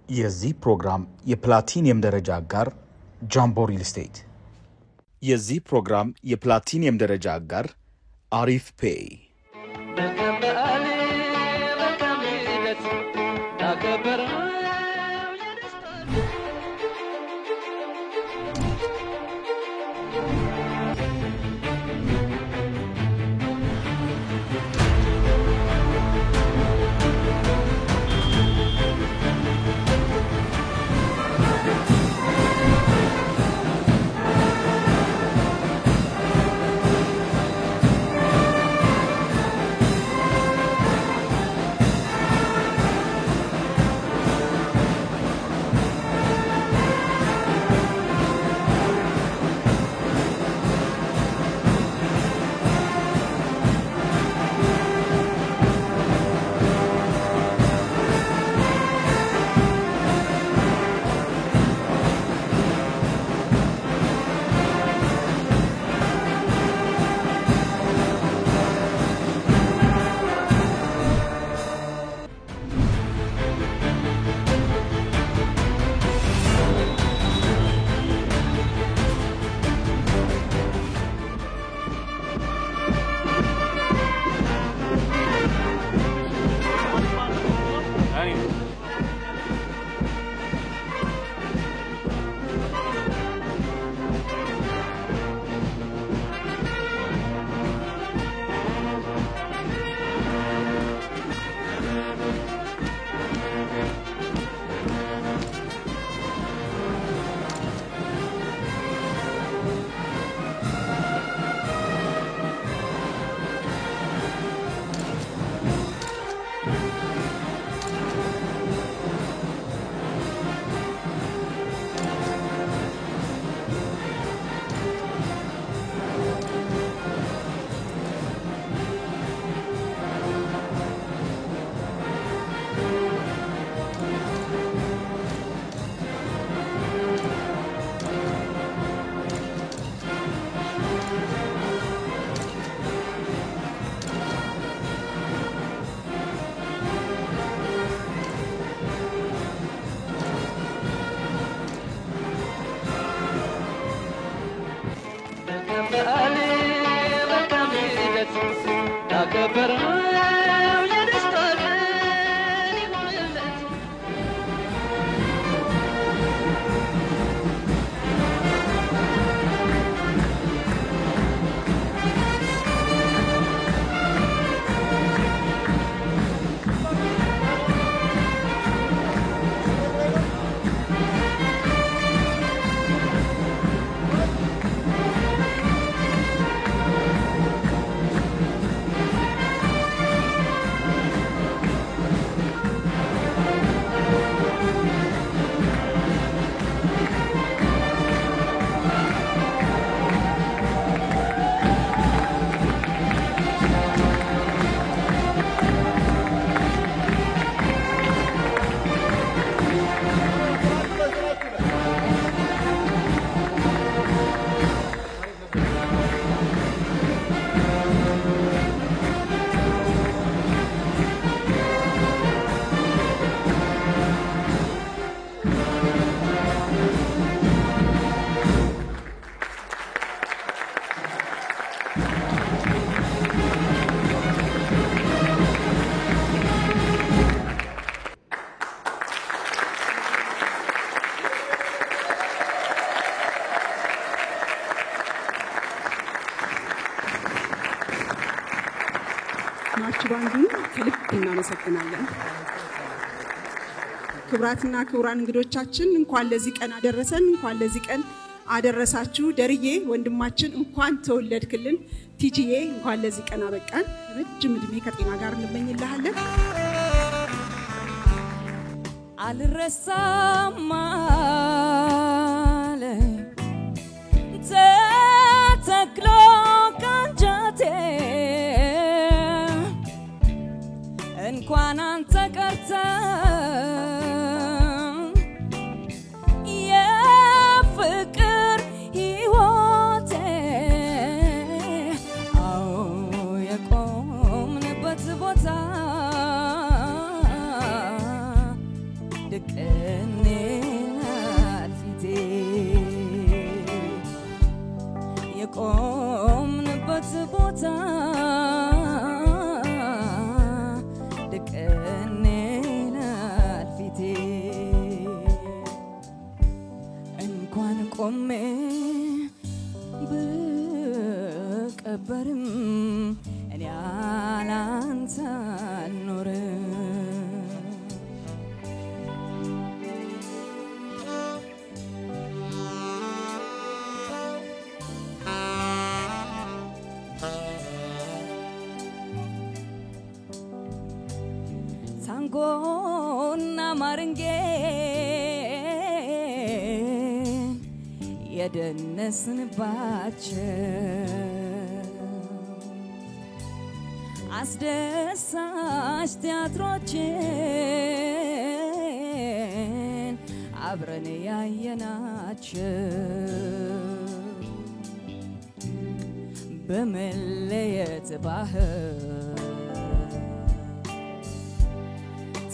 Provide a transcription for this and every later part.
የዚህ ፕሮግራም የፕላቲኒየም ደረጃ አጋር ጃምቦ ሪል ስቴት። የዚህ ፕሮግራም የፕላቲኒየም ደረጃ አጋር አሪፍ ፔይ። ክብራትና ክብራን እንግዶቻችን እንኳን ለዚህ ቀን አደረሰን፣ እንኳን ለዚህ ቀን አደረሳችሁ። ደርዬ ወንድማችን እንኳን ተወለድክልን። ቲጂዬ እንኳን ለዚህ ቀን አበቃን። ረጅም እድሜ ከጤና ጋር እንመኝልሃለን። አልረሳም አለ ተተክሎ ካንጀቴ እንኳን አንተ ቀርተህ የፍቅር ሕይወቴ አዎ የቆምንበት ቦታ ድቅን ድቅኔናል ፊቴ የቆምንበት ቦታ ድቅኔናል ፊቴ እንኳን ቆሜ ብቀበርም እኔ ያላንተ አልኖርም ታንጎና ማርንጌ የደነስንባቸው አስደሳች ቲያትሮችን አብረን ያየናቸው በመለየት ባህር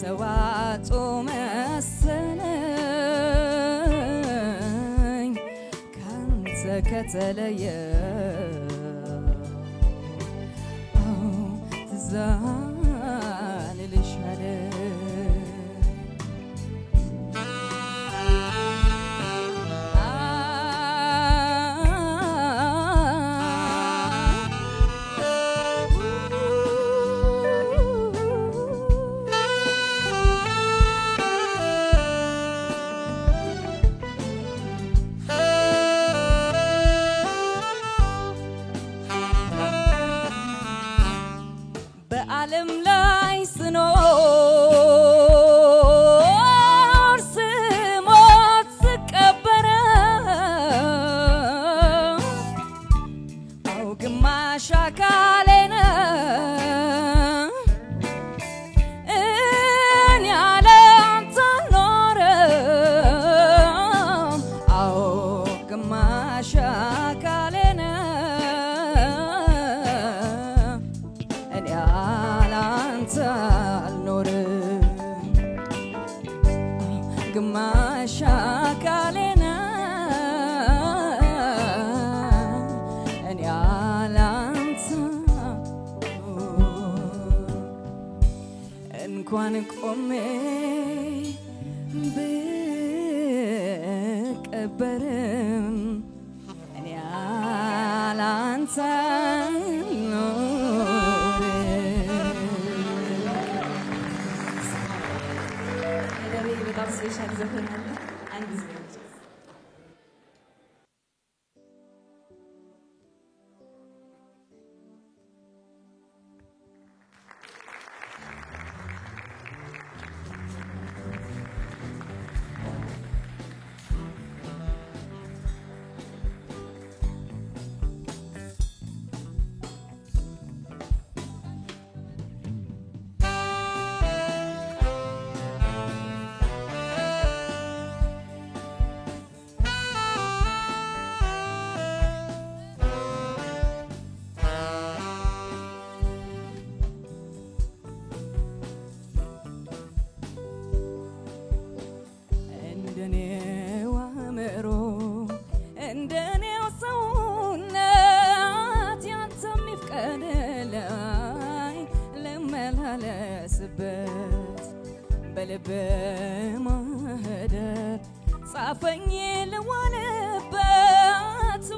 ተዋጦ መሰለኝ ካንተ ከተለየ ትዛልልሻለ በዓለም ላይ ስኖር ስሞት ስቀበር አው ግማሽ አካሌ ነው እኔ ያለ አንተ አልኖርም አው ግማሽ አካሌ ነው ግማሽ አካሌ ነው እኔ ያላንተ እንኳን ቆሜ ብቀበርም እኔ ያላንተ Special ዘፈናለ አንድ ዝግጅት እንደኔው ሰውነት ያንተም ይፍቀድልኝ ልመላለስበት በልብ ማህደር ጻፈኝ ልዋልበት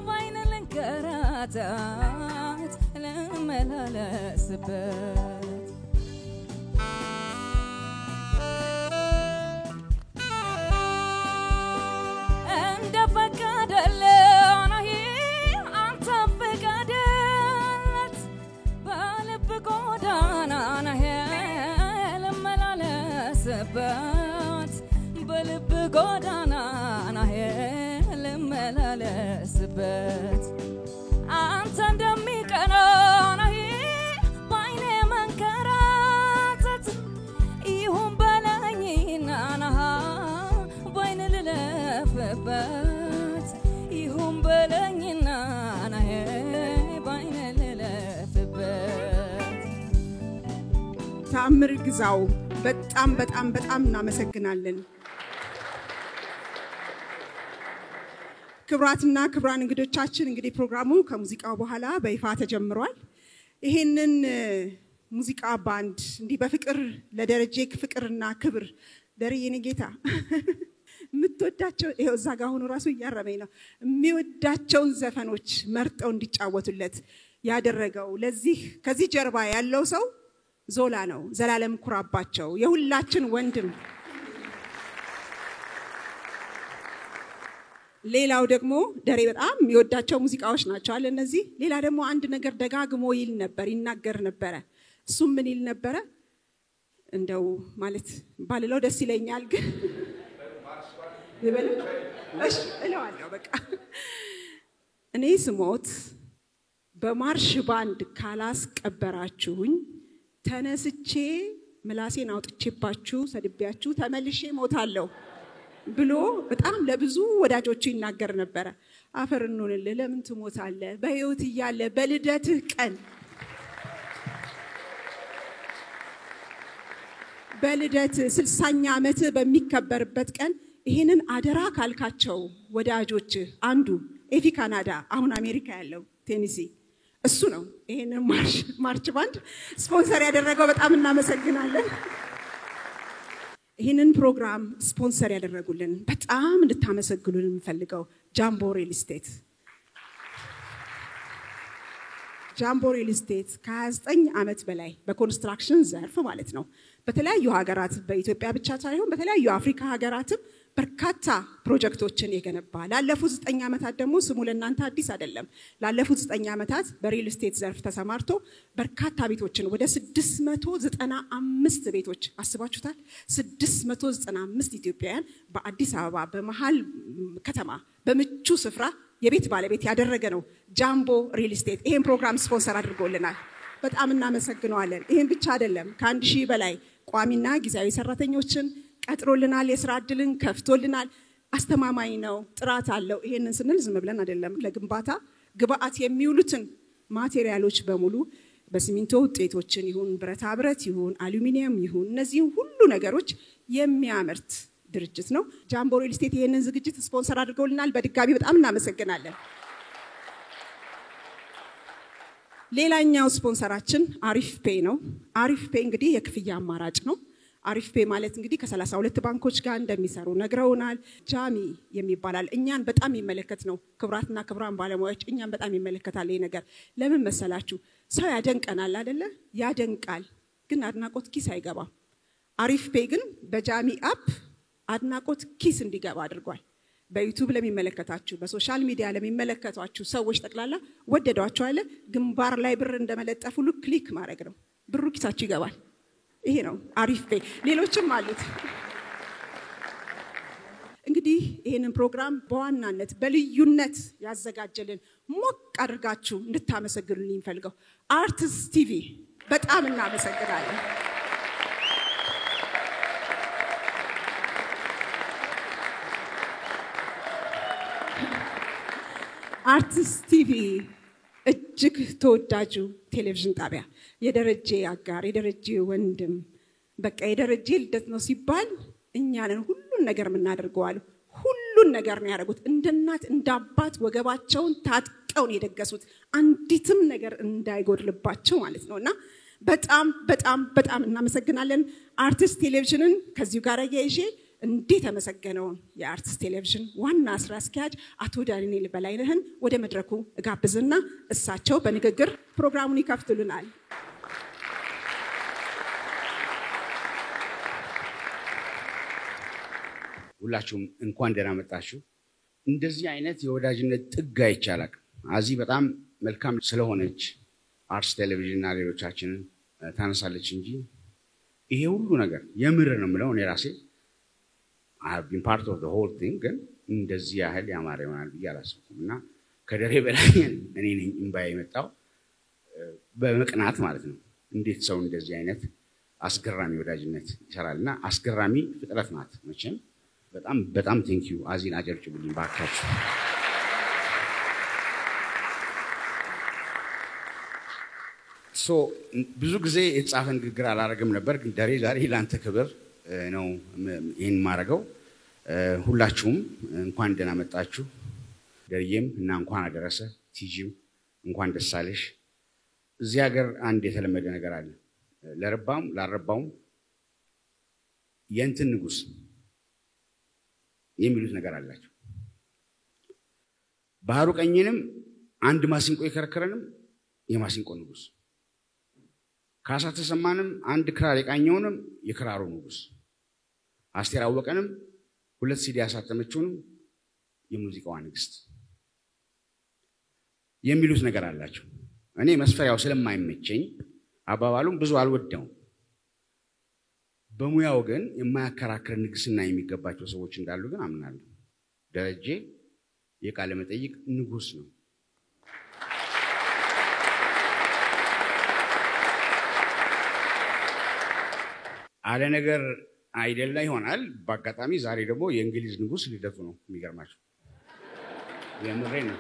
ባይን ልንከራታት ልመላለስበት በልብ ጎዳና ናሄ ልመላለስበት አንተ እንደሚቀና ናሄ ባይኔ መንከራተት ይሁን በለኝና ናሃ ባይኔ ልለፍበት ይሁን በለኝና ናሄ ባይኔ ልለፍበት ታምር ግዛው በጣም እናመሰግናለን ክብራትና ክብራን እንግዶቻችን እንግዲህ ፕሮግራሙ ከሙዚቃው በኋላ በይፋ ተጀምሯል። ይሄንን ሙዚቃ ባንድ እንዲህ በፍቅር ለደረጀ ፍቅርና ክብር ደረየኔ ጌታ ምትወዳቸው ይሄው እዛ ጋር ሆኖ ራሱ እያረመኝ ነው የሚወዳቸውን ዘፈኖች መርጠው እንዲጫወቱለት ያደረገው ለዚህ ከዚህ ጀርባ ያለው ሰው ዞላ ነው። ዘላለም ኩራባቸው የሁላችን ወንድም። ሌላው ደግሞ ደሬ በጣም የሚወዳቸው ሙዚቃዎች ናቸው አለ እነዚህ። ሌላ ደግሞ አንድ ነገር ደጋግሞ ይናገር ነበር። እሱም ምን ይል ነበር? እንደው ማለት ባልለው ደስ ይለኛል ግን እሺ እለዋለሁ በቃ። እኔ ስሞት በማርሽ ባንድ ካላስቀበራችሁኝ ተነስቼ ምላሴን አውጥቼባችሁ ሰድቢያችሁ ተመልሼ ሞታለሁ ብሎ በጣም ለብዙ ወዳጆቹ ይናገር ነበር። አፈርኑን ለምን ትሞታለህ? በህይወት እያለ በልደትህ ቀን በልደት 60ኛ ዓመት በሚከበርበት ቀን ይሄንን አደራ ካልካቸው ወዳጆች አንዱ ኤፊ ካናዳ አሁን አሜሪካ ያለው ቴኒሲ እሱ ነው። ይሄንን ማርች ባንድ ስፖንሰር ያደረገው በጣም እናመሰግናለን። ይሄንን ፕሮግራም ስፖንሰር ያደረጉልን በጣም እንድታመሰግኑልን እንፈልገው ጃምቦ ሪል ስቴት። ጃምቦ ሪል ስቴት ከ29 ዓመት በላይ በኮንስትራክሽን ዘርፍ ማለት ነው በተለያዩ ሀገራት በኢትዮጵያ ብቻ ሳይሆን በተለያዩ አፍሪካ ሀገራትም በርካታ ፕሮጀክቶችን የገነባ ላለፉት 9 ዓመታት ደግሞ ስሙ ለእናንተ አዲስ አይደለም። ላለፉት 9 ዓመታት በሪል ስቴት ዘርፍ ተሰማርቶ በርካታ ቤቶችን ወደ 695 ቤቶች አስባችሁታል? 695 ኢትዮጵያውያን በአዲስ አበባ በመሃል ከተማ በምቹ ስፍራ የቤት ባለቤት ያደረገ ነው ጃምቦ ሪል ስቴት። ይሄን ፕሮግራም ስፖንሰር አድርጎልናል። በጣም እናመሰግናለን። ይሄን ብቻ አይደለም ከ1000 በላይ ቋሚና ጊዜያዊ ሰራተኞችን ቀጥሮልናል። የሥራ ዕድልን ከፍቶልናል። አስተማማኝ ነው፣ ጥራት አለው። ይሄንን ስንል ዝም ብለን አይደለም። ለግንባታ ግብአት የሚውሉትን ማቴሪያሎች በሙሉ በሲሚንቶ ውጤቶችን ይሁን ብረታ ብረት ይሁን አሉሚኒየም ይሁን እነዚህ ሁሉ ነገሮች የሚያመርት ድርጅት ነው ጃምቦ ሪል ስቴት። ይሄንን ዝግጅት ስፖንሰር አድርጎልናል። በድጋሚ በጣም እናመሰግናለን። ሌላኛው ስፖንሰራችን አሪፍ ፔይ ነው። አሪፍ ፔይ እንግዲህ የክፍያ አማራጭ ነው። አሪፍ ፔይ ማለት እንግዲህ ከ32 ባንኮች ጋር እንደሚሰሩ ነግረውናል። ጃሚ የሚባላል እኛን በጣም ይመለከት ነው። ክብራትና ክብራን ባለሙያዎች እኛን በጣም ይመለከታል ይሄ ነገር። ለምን መሰላችሁ? ሰው ያደንቀናል አይደለ? ያደንቃል ግን አድናቆት ኪስ አይገባም። አሪፍ ፔይ ግን በጃሚ አፕ አድናቆት ኪስ እንዲገባ አድርጓል። በዩቲዩብ ለሚመለከታችሁ በሶሻል ሚዲያ ለሚመለከታችሁ ሰዎች ተቀላላ ወደዷቸው አይደለ? ግንባር ላይ ብር እንደመለጠፉ ሁሉ ክሊክ ማድረግ ነው። ብሩ ኪሳችሁ ይገባል። ይሄ ነው አሪፍ ፔይ። ሌሎችም አሉት። እንግዲህ ይሄንን ፕሮግራም በዋናነት በልዩነት ያዘጋጀልን ሞቅ አድርጋችሁ እንድታመሰግኑልኝ ፈልገው አርቲስት ቲቪ በጣም እናመሰግናለን። አርቲስት ቲቪ እጅግ ተወዳጁ ቴሌቪዥን ጣቢያ የደረጀ አጋር የደረጀ ወንድም በቃ የደረጀ ልደት ነው ሲባል እኛንን ሁሉን ነገር ምናደርገዋል። ሁሉን ነገር ነው ያደረጉት። እንደናት እንዳባት ወገባቸውን ታጥቀው ነው የደገሱት አንዲትም ነገር እንዳይጎድልባቸው ማለት ነውና በጣም በጣም በጣም እናመሰግናለን። አርቲስት ቴሌቪዥንን ከዚሁ ጋር ያይዤ እንዴት ተመሰገነውን የአርቲስት ቴሌቪዥን ዋና ስራ አስኪያጅ አቶ ዳንኤል በላይነህን ወደ መድረኩ ጋብዝና እሳቸው በንግግር ፕሮግራሙን ይከፍቱልናል። ሁላችሁም እንኳን ደህና መጣችሁ። እንደዚህ አይነት የወዳጅነት ጥግ አይቻላል። አዚ በጣም መልካም ስለሆነች አርትስ ቴሌቪዥንና ሌሎቻችንን ታነሳለች እንጂ ይሄ ሁሉ ነገር የምር ነው የምለው እኔ ራሴ I have been part of the whole thing ግን እንደዚህ ያህል ያማረ ይሆናል ብዬ አላሰብኩም እና ከደሬ በላይ እኔ ነኝ እንባይ የመጣው በመቅናት ማለት ነው። እንዴት ሰው እንደዚህ አይነት አስገራሚ ወዳጅነት ይሰራልና አስገራሚ ፍጥረት ናት መቼም። በጣም በጣም ቴንክ ዩ አዚን አጀርጭቡልኝ ባካችሁ። ብዙ ጊዜ የተጻፈ ንግግር አላረግም ነበር ግን ደሬ ዛሬ ላንተ ክብር ነው ይሄን ማረገው። ሁላችሁም እንኳን ደህና መጣችሁ። ደርዬም እና እንኳን አደረሰ ቲጂም እንኳን ደስ አለሽ እዚህ ሀገር አንድ የተለመደ ነገር አለ ለረባም ላረባውም የእንትን ንጉስ የሚሉት ነገር አላቸው ባህሩ ቀኝንም አንድ ማሲንቆ ይከረከረንም የማሲንቆ ንጉስ ካሳ ተሰማንም አንድ ክራር የቃኘውንም የክራሩ ንጉስ አስቴር አወቀንም ሁለት ሲዲ ያሳተመችውንም የሙዚቃዋ ንግስት የሚሉት ነገር አላቸው እኔ መስፈሪያው ስለማይመቸኝ አባባሉም ብዙ አልወደውም በሙያው ግን የማያከራክር ንግስና የሚገባቸው ሰዎች እንዳሉ ግን አምናለሁ ደረጀ የቃለ መጠይቅ ንጉስ ነው አለ ነገር አይደለ ይሆናል በአጋጣሚ ዛሬ ደግሞ የእንግሊዝ ንጉስ ሊደቱ ነው የሚገርማችሁ የምሬ ነው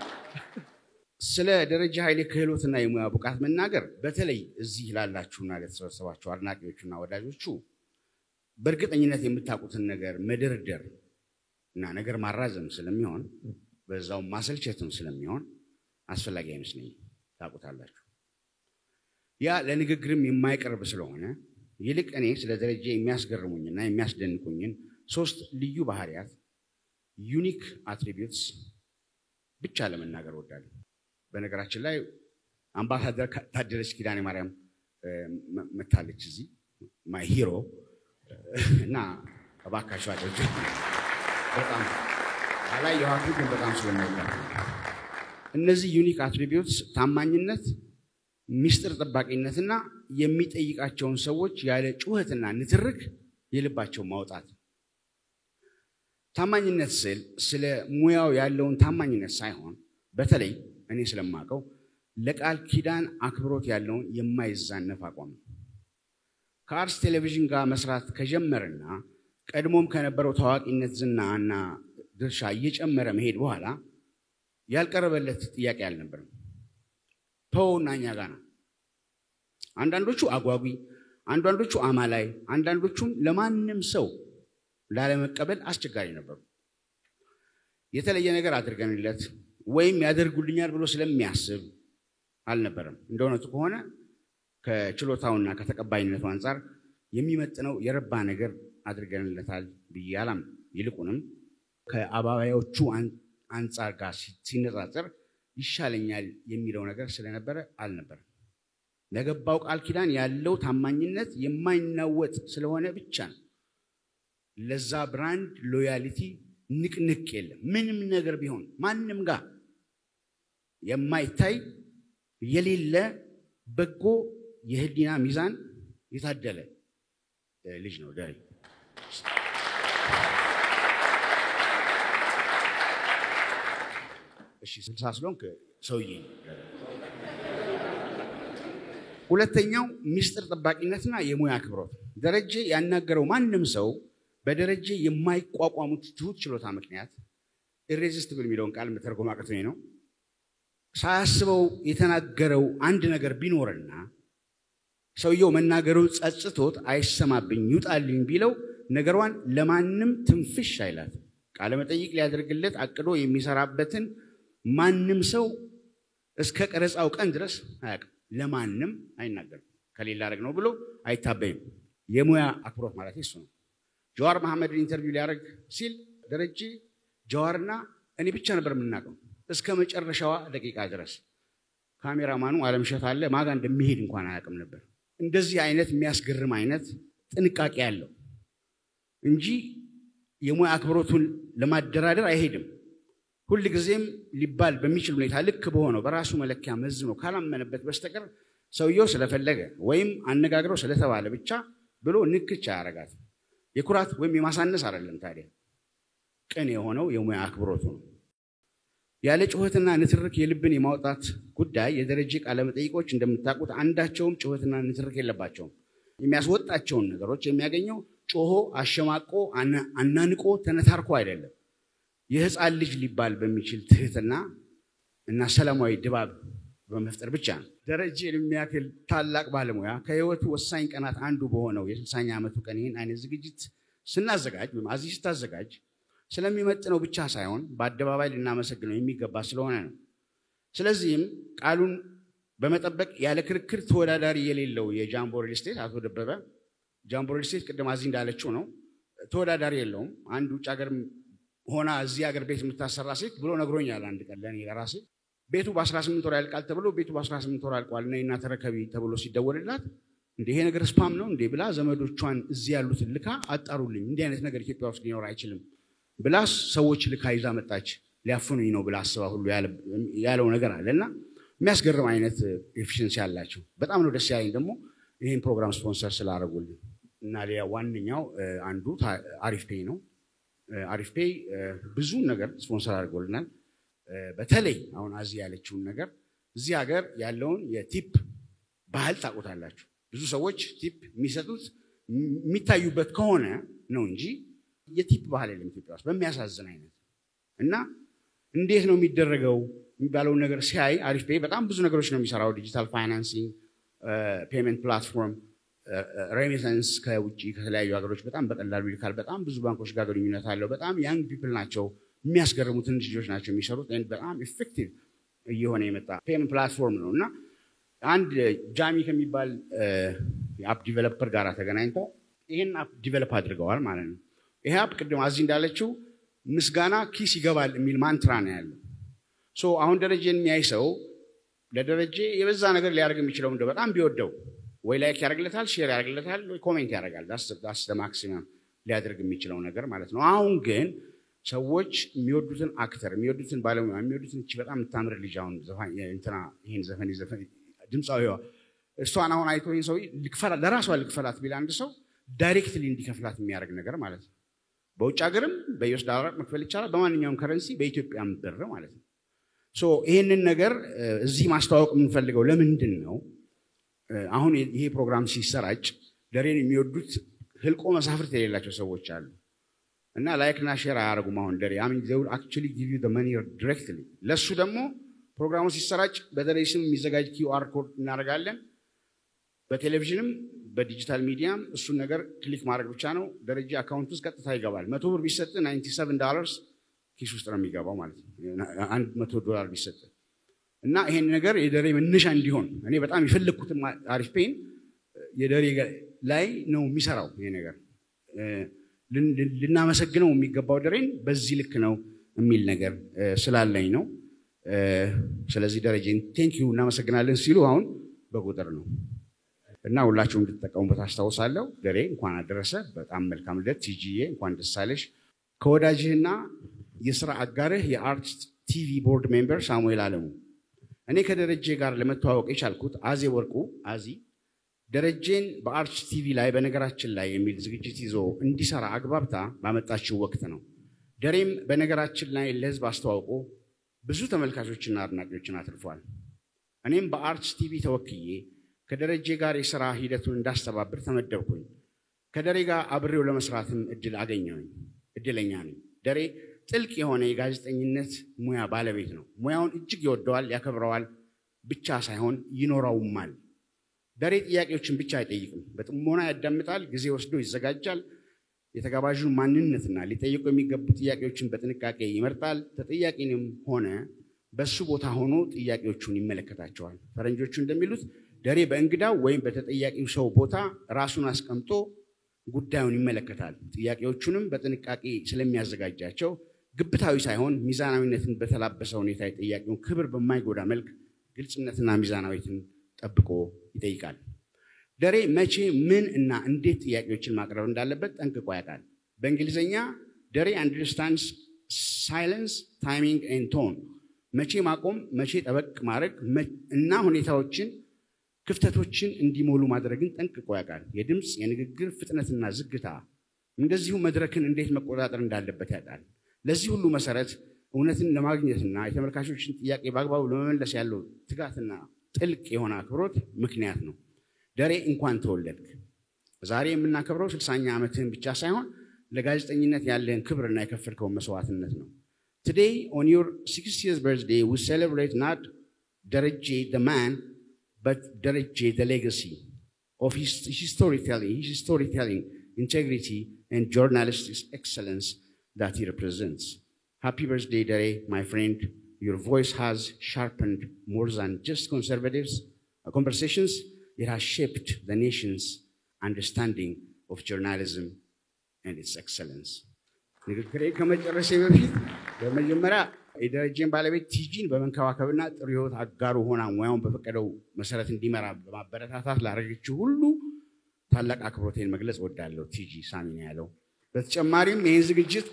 ስለ ደረጃ ኃይሌ ክህሎትና የሙያ ብቃት መናገር በተለይ እዚህ ላላችሁና ለተሰበሰባችሁ አድናቂዎችና ወዳጆቹ በእርግጠኝነት የምታውቁትን ነገር መደርደር እና ነገር ማራዘም ስለሚሆን በዛው ማሰልቸትም ስለሚሆን አስፈላጊ አይመስለኝም ታውቁታላችሁ ያ ለንግግርም የማይቀርብ ስለሆነ ይልቅ እኔ ስለ ደረጃ የሚያስገርሙኝና የሚያስደንቁኝን ሶስት ልዩ ባህሪያት ዩኒክ አትሪቢዩትስ ብቻ ለመናገር ወዳለሁ በነገራችን ላይ አምባሳደር ታደለች ኪዳኔ ማርያም መታለች እዚህ ማይ ሂሮ እና አባካሽ አደረጀ በጣም አላይ ያዋቱ ግን በጣም ስለማይቀር እነዚህ ዩኒክ አትሪቢዩትስ ታማኝነት ሚስጥር ጠባቂነትና የሚጠይቃቸውን ሰዎች ያለ ጩኸትና ንትርክ የልባቸው ማውጣት ታማኝነት ስለ ሙያው ያለውን ታማኝነት ሳይሆን በተለይ እኔ ስለማቀው ለቃል ኪዳን አክብሮት ያለውን የማይዛነፍ አቋም ከአርስ ቴሌቪዥን ጋር መስራት ከጀመረና ቀድሞም ከነበረው ታዋቂነት ዝናና ድርሻ እየጨመረ መሄድ በኋላ ያልቀረበለት ጥያቄ አልነበረም ተውናኛ ጋር ነው አንዳንዶቹ አጓጉ አንዳንዶቹ አማላይ አንዳንዶቹም ለማንም ሰው ላለመቀበል አስቸጋሪ ነበሩ የተለየ ነገር አድርገንለት ወይም ያደርጉልኛል ብሎ ስለሚያስብ አልነበረም እንደሆነቱ ከሆነ ከችሎታውና ከተቀባይነቱ አንፃር የሚመጥነው የረባ ነገር አድርገንለታል ብያላም ይልቁንም ከአባባዮቹ አንፃር ጋር ሲነጻጸር ይሻለኛል የሚለው ነገር ስለነበረ አልነበረም ለገባው ቃል ኪዳን ያለው ታማኝነት የማይናወጥ ስለሆነ ብቻ ነው ለዛ ብራንድ ሎያሊቲ ንቅንቅ የለም ምንም ነገር ቢሆን ማንንም ጋር የማይታይ የሌለ በጎ የህሊና ሚዛን የታደለ ልጅ ነው ዳይ እሺ ስልሳስሎንክ ሰውዬ ሁለተኛው ሚስጥር ጠባቂነትና የሙያ አክብሮት ደረጀ ያናገረው ማንንም ሰው በደረጀ የማይቋቋሙት ትሁት ችሎታ ምክንያት ኢሬዚስቲብል የሚለውን ቃል መተርጎም አቅቶኝ ነው ሳያስበው የተናገረው አንድ ነገር ቢኖርና ሰውየው መናገሩ ጸጽቶት አይሰማብኝ ይውጣልኝ ቢለው ነገሯን ለማንም ትንፍሽ አይላት ቃለ መጠይቅ ሊያደርግለት አቅዶ የሚሰራበትን ማንም ሰው እስከ ቀረጻው ቀን ድረስ አያውቅም ለማንም አይናገርም ከሌላ አረግ ነው ብሎ አይታበይም የሙያ አክብሮት ማለት እሱ ነው ጀዋር መሐመድ ኢንተርቪው ሊያደርግ ሲል ደረጀ ጀዋርና እኔ ብቻ ነበር የምናውቀው እስከ መጨረሻዋ ደቂቃ ድረስ ካሜራማኑ አለምሸት አለ ማጋ እንደሚሄድ እንኳን አያውቅም ነበር እንደዚህ አይነት የሚያስገርም አይነት ጥንቃቄ ያለው እንጂ የሙያ አክብሮቱን ለማደራደር አይሄድም ሁሉ ጊዜም ሊባል በሚችል ሁኔታ ልክ በሆነው በራሱ መለኪያ መዝኖ ካላመነበት በስተቀር ሰውየው ስለፈለገ ወይም አነጋግረው ስለተባለ ብቻ ብሎ ንክቻ ያረጋት የኩራት ወይም የማሳነስ አይደለም ታዲያ ቀን የሆነው የሙያ አክብሮቱ ነው ያለ ጩኸትና ንትርክ የልብን የማውጣት ጉዳይ የደረጀ ቃለ መጠይቆች እንደምታውቁት አንዳቸውም ጩኸትና ንትርክ የለባቸውም የሚያስወጣቸውን ነገሮች የሚያገኘው ጮሆ አሸማቆ አናንቆ ተነታርኮ አይደለም የህፃን ልጅ ሊባል በሚችል ትህትና እና ሰላማዊ ድባብ በመፍጠር ብቻ ነው ደረጀ የሚያክል ታላቅ ባለሙያ ከህይወቱ ወሳኝ ቀናት አንዱ በሆነው የ60ኛ ዓመቱ ቀን ይሄን አይነት ዝግጅት ስናዘጋጅ ወይም አዚህ ስታዘጋጅ ስለሚመጥነው ብቻ ሳይሆን በአደባባይ ልናመሰግነው የሚገባ ስለሆነ ነው። ስለዚህም ቃሉን በመጠበቅ ያለ ክርክር ተወዳዳሪ የሌለው የጃምቦ ሪል ስቴት አቶ ደበበ ጃምቦ ሪል ስቴት ቅድም አዚ እንዳለችው ነው ተወዳዳሪ የለውም። አንድ ውጭ ሀገር ሆና እዚህ ሀገር ቤት የምታሰራ ሴት ብሎ ነግሮኛል አንድ ቀን ለኔ ለራሴ ቤቱ በ18 ወር ያልቃል ተብሎ ቤቱ በ18 ወር አልቋል ነይና ተረከቢ ተብሎ ሲደወልላት እንደ ይሄ ነገር ስፓም ነው እንዴ ብላ ዘመዶቿን እዚህ ያሉትን ልካ አጣሩልኝ እንዲህ አይነት ነገር ኢትዮጵያ ውስጥ ሊኖር አይችልም ብላስ ሰዎች ልካ ይዛ መጣች ሊያፍኑኝ ነው ብላ አስባ ሁሉ ያለው ነገር አለና የሚያስገርም አይነት ኤፊሺየንሲ ያላቸው በጣም ነው ደስ ያለኝ ደግሞ ይሄን ፕሮግራም ስፖንሰር ስላደረጉልኝ እና ሌላ ዋንኛው አንዱ አሪፍ ፔይ ነው አሪፍ ፔይ ብዙ ነገር ስፖንሰር አድርጎልናል በተለይ አሁን አዚ ያለችውን ነገር እዚህ ሀገር ያለውን የቲፕ ባህል ታቆታላችሁ ብዙ ሰዎች ቲፕ የሚሰጡት የሚታዩበት ከሆነ ነው እንጂ የቲፕ ባህል የለም ኢትዮጵያ ውስጥ በሚያሳዝን አይነት እና እንዴት ነው የሚደረገው የሚባለው ነገር ሲያይ አሪፍ ፔይ በጣም ብዙ ነገሮች ነው የሚሰራው ዲጂታል ፋይናንሲንግ ፔመንት ፕላትፎርም ሬሚታንስ ከውጪ ከተለያዩ ሀገሮች በጣም በቀላሉ ይልካል በጣም ብዙ ባንኮች ጋር ግንኙነት አለው በጣም ያንግ ፒፕል ናቸው የሚያስገርሙት ልጆች ናቸው የሚሰሩት በጣም ኢፌክቲቭ እየሆነ የመጣ ፔመንት ፕላትፎርም ነውና አንድ ጃሚ ከሚባል የአፕ ዲቨሎፐር ጋር ተገናኝተው ይሄን አፕ ዲቨሎፕ አድርገዋል ማለት ነው ይሄ አፕ ቅድም አዚ እንዳለችው ምስጋና ኪስ ይገባል የሚል ማንትራ ነው ያለው ሶ አሁን ደረጀን የሚያይሰው ለደረጀ የበዛ ነገር ሊያደርግ የሚችለው እንደው በጣም ቢወደው ወይ ላይክ ያደርግለታል ሼር ያደርግለታል ወይ ኮሜንት ያደርጋል ዳስ ማክሲመም ሊያደርግ የሚችለው ነገር ማለት ነው አሁን ግን ሰዎች የሚወዱትን አክተር የሚወዱትን ባለሙያ የሚወዱትን እቺ በጣም ተአምር ልጅ አሁን ዘፋኝ እንትና ይሄን ዘፈን ድምጻዊዋ እሷን አሁን አይቶ ይሄን ሰው ልክፈላት ለራሷ ልክፈላት ቢል አንድ ሰው ዳይሬክትሊ እንዲከፍላት የሚያደርግ ነገር ማለት ነው በውጭ ሀገርም በዩኤስ ዶላር መክፈል ይቻላል በማንኛውም ከረንሲ በኢትዮጵያም ብር ማለት ነው ሶ ይሄንን ነገር እዚህ ማስተዋወቅ የምንፈልገው ለምንድን ነው አሁን ይሄ ፕሮግራም ሲሰራጭ ደሬን የሚወዱት ህልቆ መሳፍርት የሌላቸው ሰዎች አሉ እና ላይክ እና ሼር አያደርጉም አሁን ደሬ I mean they will actually give you the money directly ለሱ ደግሞ ፕሮግራሙ ሲሰራጭ በደሬ ስም የሚዘጋጅ QR ኮድ እናደርጋለን በቴሌቪዥንም በዲጂታል ሚዲያም እሱን ነገር ክሊክ ማድረግ ብቻ ነው ደረጃ አካውንት ውስጥ ቀጥታ ይገባል $100 ቢሰጥ $97 ኪስ ውስጥ ነው የሚገባው ማለት ነው $100 ቢሰጥ እና ይሄን ነገር የደሬ መነሻ እንዲሆን እኔ በጣም ይፈልኩት አሪፍ ፔይን የደሬ ላይ ነው የሚሰራው ይሄ ነገር ልናመሰግነው የሚገባው ደሬን በዚህ ልክ ነው የሚል ነገር ስላለኝ ነው ስለዚህ ደረጀን ቴንክ ዩ እናመሰግናለን ሲሉ አሁን በቁጥር ነው እና ሁላችሁም እንድትጠቀሙበት አስተዋውሳለሁ ደሬ እንኳን አደረሰ በጣም መልካም ልደት ቲጂዬ እንኳን ደስ አለሽ ከወዳጅህና የሥራ አጋርህ የአርት ቲቪ ቦርድ ሜምበር ሳሙኤል አለሙ እኔ ከደረጀ ጋር ለመተዋወቅ የቻልኩት አዜ ወርቁ አዚ ደረጀን በአርት ቲቪ ላይ በነገራችን ላይ የሚል ዝግጅት ይዞ እንዲሰራ አግባብታ ባመጣችው ወቅት ነው ደሬም በነገራችን ላይ ለህዝብ አስተዋውቆ ብዙ ተመልካቾችና አድናቂዎችን አትርፏል እኔም በአርት ቲቪ ተወክዬ ከደረጀ ጋር የሥራ ሂደቱን እንዳስተባብር ተመደብኩኝ ከደሬ ጋር አብሬው ለመስራትም እድለኛ ነኝ ደሬ ጥልቅ የሆነ የጋዜጠኝነት ሙያ ባለቤት ነው ሙያውን እጅግ ይወደዋል ያከብረዋል ብቻ ሳይሆን ይኖራውማል ደሬ ጥያቄዎችን ብቻ አይጠይቅም በጥሞና ያዳምጣል ጊዜ ወስዶ ይዘጋጃል የተጋባዡን ማንነትና ሊጠይቁ የሚገቡ ጥያቄዎችን በጥንቃቄ ይመርጣል ተጠያቂንም ሆነ በሱ ቦታ ሆኖ ጥያቄዎቹን ይመለከታቸዋል ፈረንጆቹ እንደሚሉት ደሬ በእንግዳው ወይም በተጠያቂው ሰው ቦታ ራሱን አስቀምጦ ጉዳዩን ይመለከታል ጥያቄዎቹንም በጥንቃቄ ስለሚያዘጋጃቸው ግብታዊ ሳይሆን ሚዛናዊነትን በተላበሰ ሁኔታ የጥያቄውን ክብር በማይጎዳ መልክ ግልጽነትና ሚዛናዊነትን ጠብቆ ይጠይቃል ደሬ መቼ ምን እና እንዴት ጥያቄዎችን ማቅረብ እንዳለበት ጠንቅቆ ያውቃል በእንግሊዘኛ ደሬ understands silence timing and tone መቼ ማቆም መቼ ጠበቅ ማድረግ እና ሁኔታዎችን ክፍተቶችን እንዲሞሉ ማድረግን ጠንቅቆ ያውቃል የድምጽ የንግግር ፍጥነትና ዝግታ እንደዚሁ መድረክን እንዴት መቆጣጠር እንዳለበት ያውቃል ለዚህ ሁሉ መሰረት እውነትን ለማግኘትና የተመልካቾችን ጥያቄ በአግባቡ ለመመለስ ያለው ትጋትና ጥልቅ የሆነ አክብሮት ምክንያት ነው ደሬ እንኳን ተወለድክ ዛሬ የምናከብረው 60ኛ ዓመትህን ብቻ ሳይሆን ለጋዜጠኝነት ያለህን ክብርና የከፈልከው መስዋዕትነት ነው today on your 60th birthday we celebrate not ደረጀ the man but ደረጀ the legacy of his storytelling integrity and journalistic excellence that he represents. Happy birthday, Dare, my friend. Your voice has sharpened more than just conversations. It has shaped the nation's understanding of journalism and its excellence. ንግግሬ ከመጨረሴ በፊት በመጀመሪያ የደረጀን ባለቤት ቲጂን በመንከባከብና ጥሩ ህይወት አጋሩ ሆና ሙያውን በፈቀደው መሰረት እንዲመራ በማበረታታት ላደረገችው ሁሉ ታላቅ አክብሮቴን መግለጽ ወዳለሁ። ቲጂ ሳሚ ነው ያለው። በተጨማሪም ይህን ዝግጅት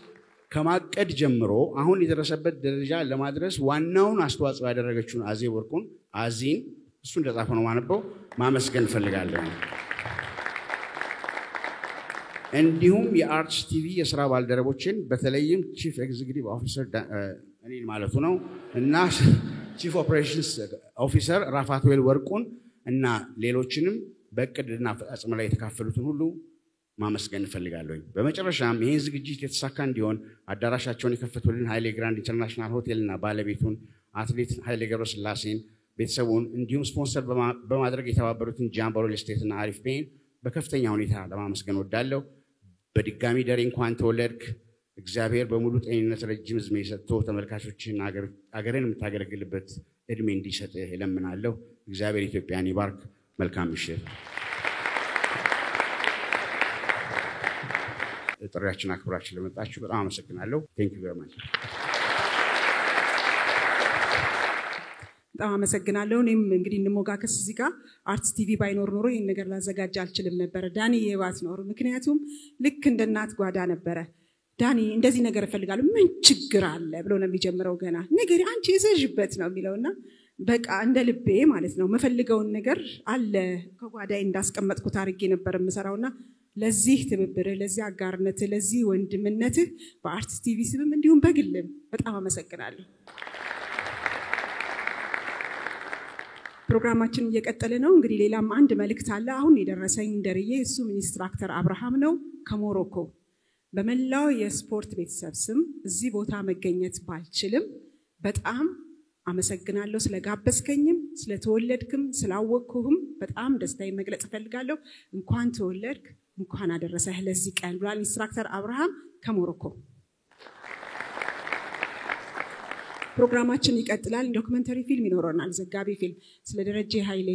ከማቀድ ጀምሮ አሁን የደረሰበት ደረጃ ለማድረስ ዋናውን አስተዋጽኦ ያደረገችውን አዜብ ወርቁን አዚን እሱ እንደጻፈው ነው ማነበው ማመስገን ፈልጋለሁ። እንዲሁም የአርትስ ቲቪ የሥራ ባልደረቦችን በተለይም ቺፍ ኤግዚኪዩቲቭ ኦፊሰር እኔን ማለቱ ነው እና ቺፍ ኦፕሬሽንስ ኦፊሰር ራፋትዌል ወርቁን እና ሌሎችንም በእቅድና አፈጻጸም ላይ የተካፈሉትን ሁሉ ማመስገን ፈልጋለሁ። በመጨረሻም ይህን ዝግጅት የተሳካ እንዲሆን አዳራሻቸውን የከፈቱልን ሃይሌ ግራንድ ኢንተርናሽናል ሆቴልና ባለቤቱን አትሌት ሃይሌ ገብረስላሴን ቤተሰቡን እንዲሁም ስፖንሰር በማድረግ የተባበሩትን ጃምቦ ሪል ስቴት እና አሪፍ ፔይን በከፍተኛ ሁኔታ ለማመስገን ወዳለሁ። በድጋሚ ደሬ እንኳን ተወለድክ። እግዚአብሔር በሙሉ ጤንነት ረጅም ዕድሜ ሰጥቶ ተመልካቾችና አገርን የምታገለግልበት እድሜ እንዲሰጥህ እለምናለሁ። እግዚአብሔር ኢትዮጵያን ይባርክ። መልካም ምሽት። ጥሪያችን አክብራችሁ ለመጣችሁ በጣም አመሰግናለሁ። ቴንክ ዩ ቬሪ ማች። በጣም አመሰግናለሁ። እኔም እንግዲህ እንሞጋከስ እዚህ ጋር አርትስ ቲቪ ባይኖር ኖሮ ይሄን ነገር ላዘጋጅ አልችልም ነበር። ዳኒ የባት ኖር ምክንያቱም ልክ እንደ እናት ጓዳ ነበረ። ዳኒ እንደዚህ ነገር እፈልጋለሁ ምን ችግር አለ ብሎ ነው የሚጀምረው። ገና ነገር አንቺ እዘዥበት ነው የሚለውና በቃ እንደ ልቤ ማለት ነው መፈልገውን ነገር አለ ከጓዳዬ እንዳስቀመጥኩት አድርጌ ነበር የምሰራውና ለዚህ ትብብር ለዚህ አጋርነት ለዚህ ወንድምነት በአርትስ ቲቪ ስምም እንዲሁም በግልም በጣም አመሰግናለሁ። ፕሮግራማችን እየቀጠለ ነው። እንግዲህ ሌላም አንድ መልእክት አለ አሁን የደረሰኝ ደርዬ እሱ ኢንስትራክተር አብርሃም ነው ከሞሮኮ። በመላው የስፖርት ቤተሰብ ስም እዚህ ቦታ መገኘት ባልችልም በጣም አመሰግናለሁ ስለጋበዝከኝም ስለተወለድክም ስላወቅኩህም በጣም ደስታዬን መግለጽ ፈልጋለሁ። እንኳን ተወለድክ እንኳን አደረሰህ ለዚህ ቀን ብሏል ኢንስትራክተር አብርሃም ከሞሮኮ። ፕሮግራማችን ይቀጥላል። ዶክመንተሪ ፊልም ይኖረናል። ዘጋቢ ፊልም ስለ ደረጀ ኃይሌ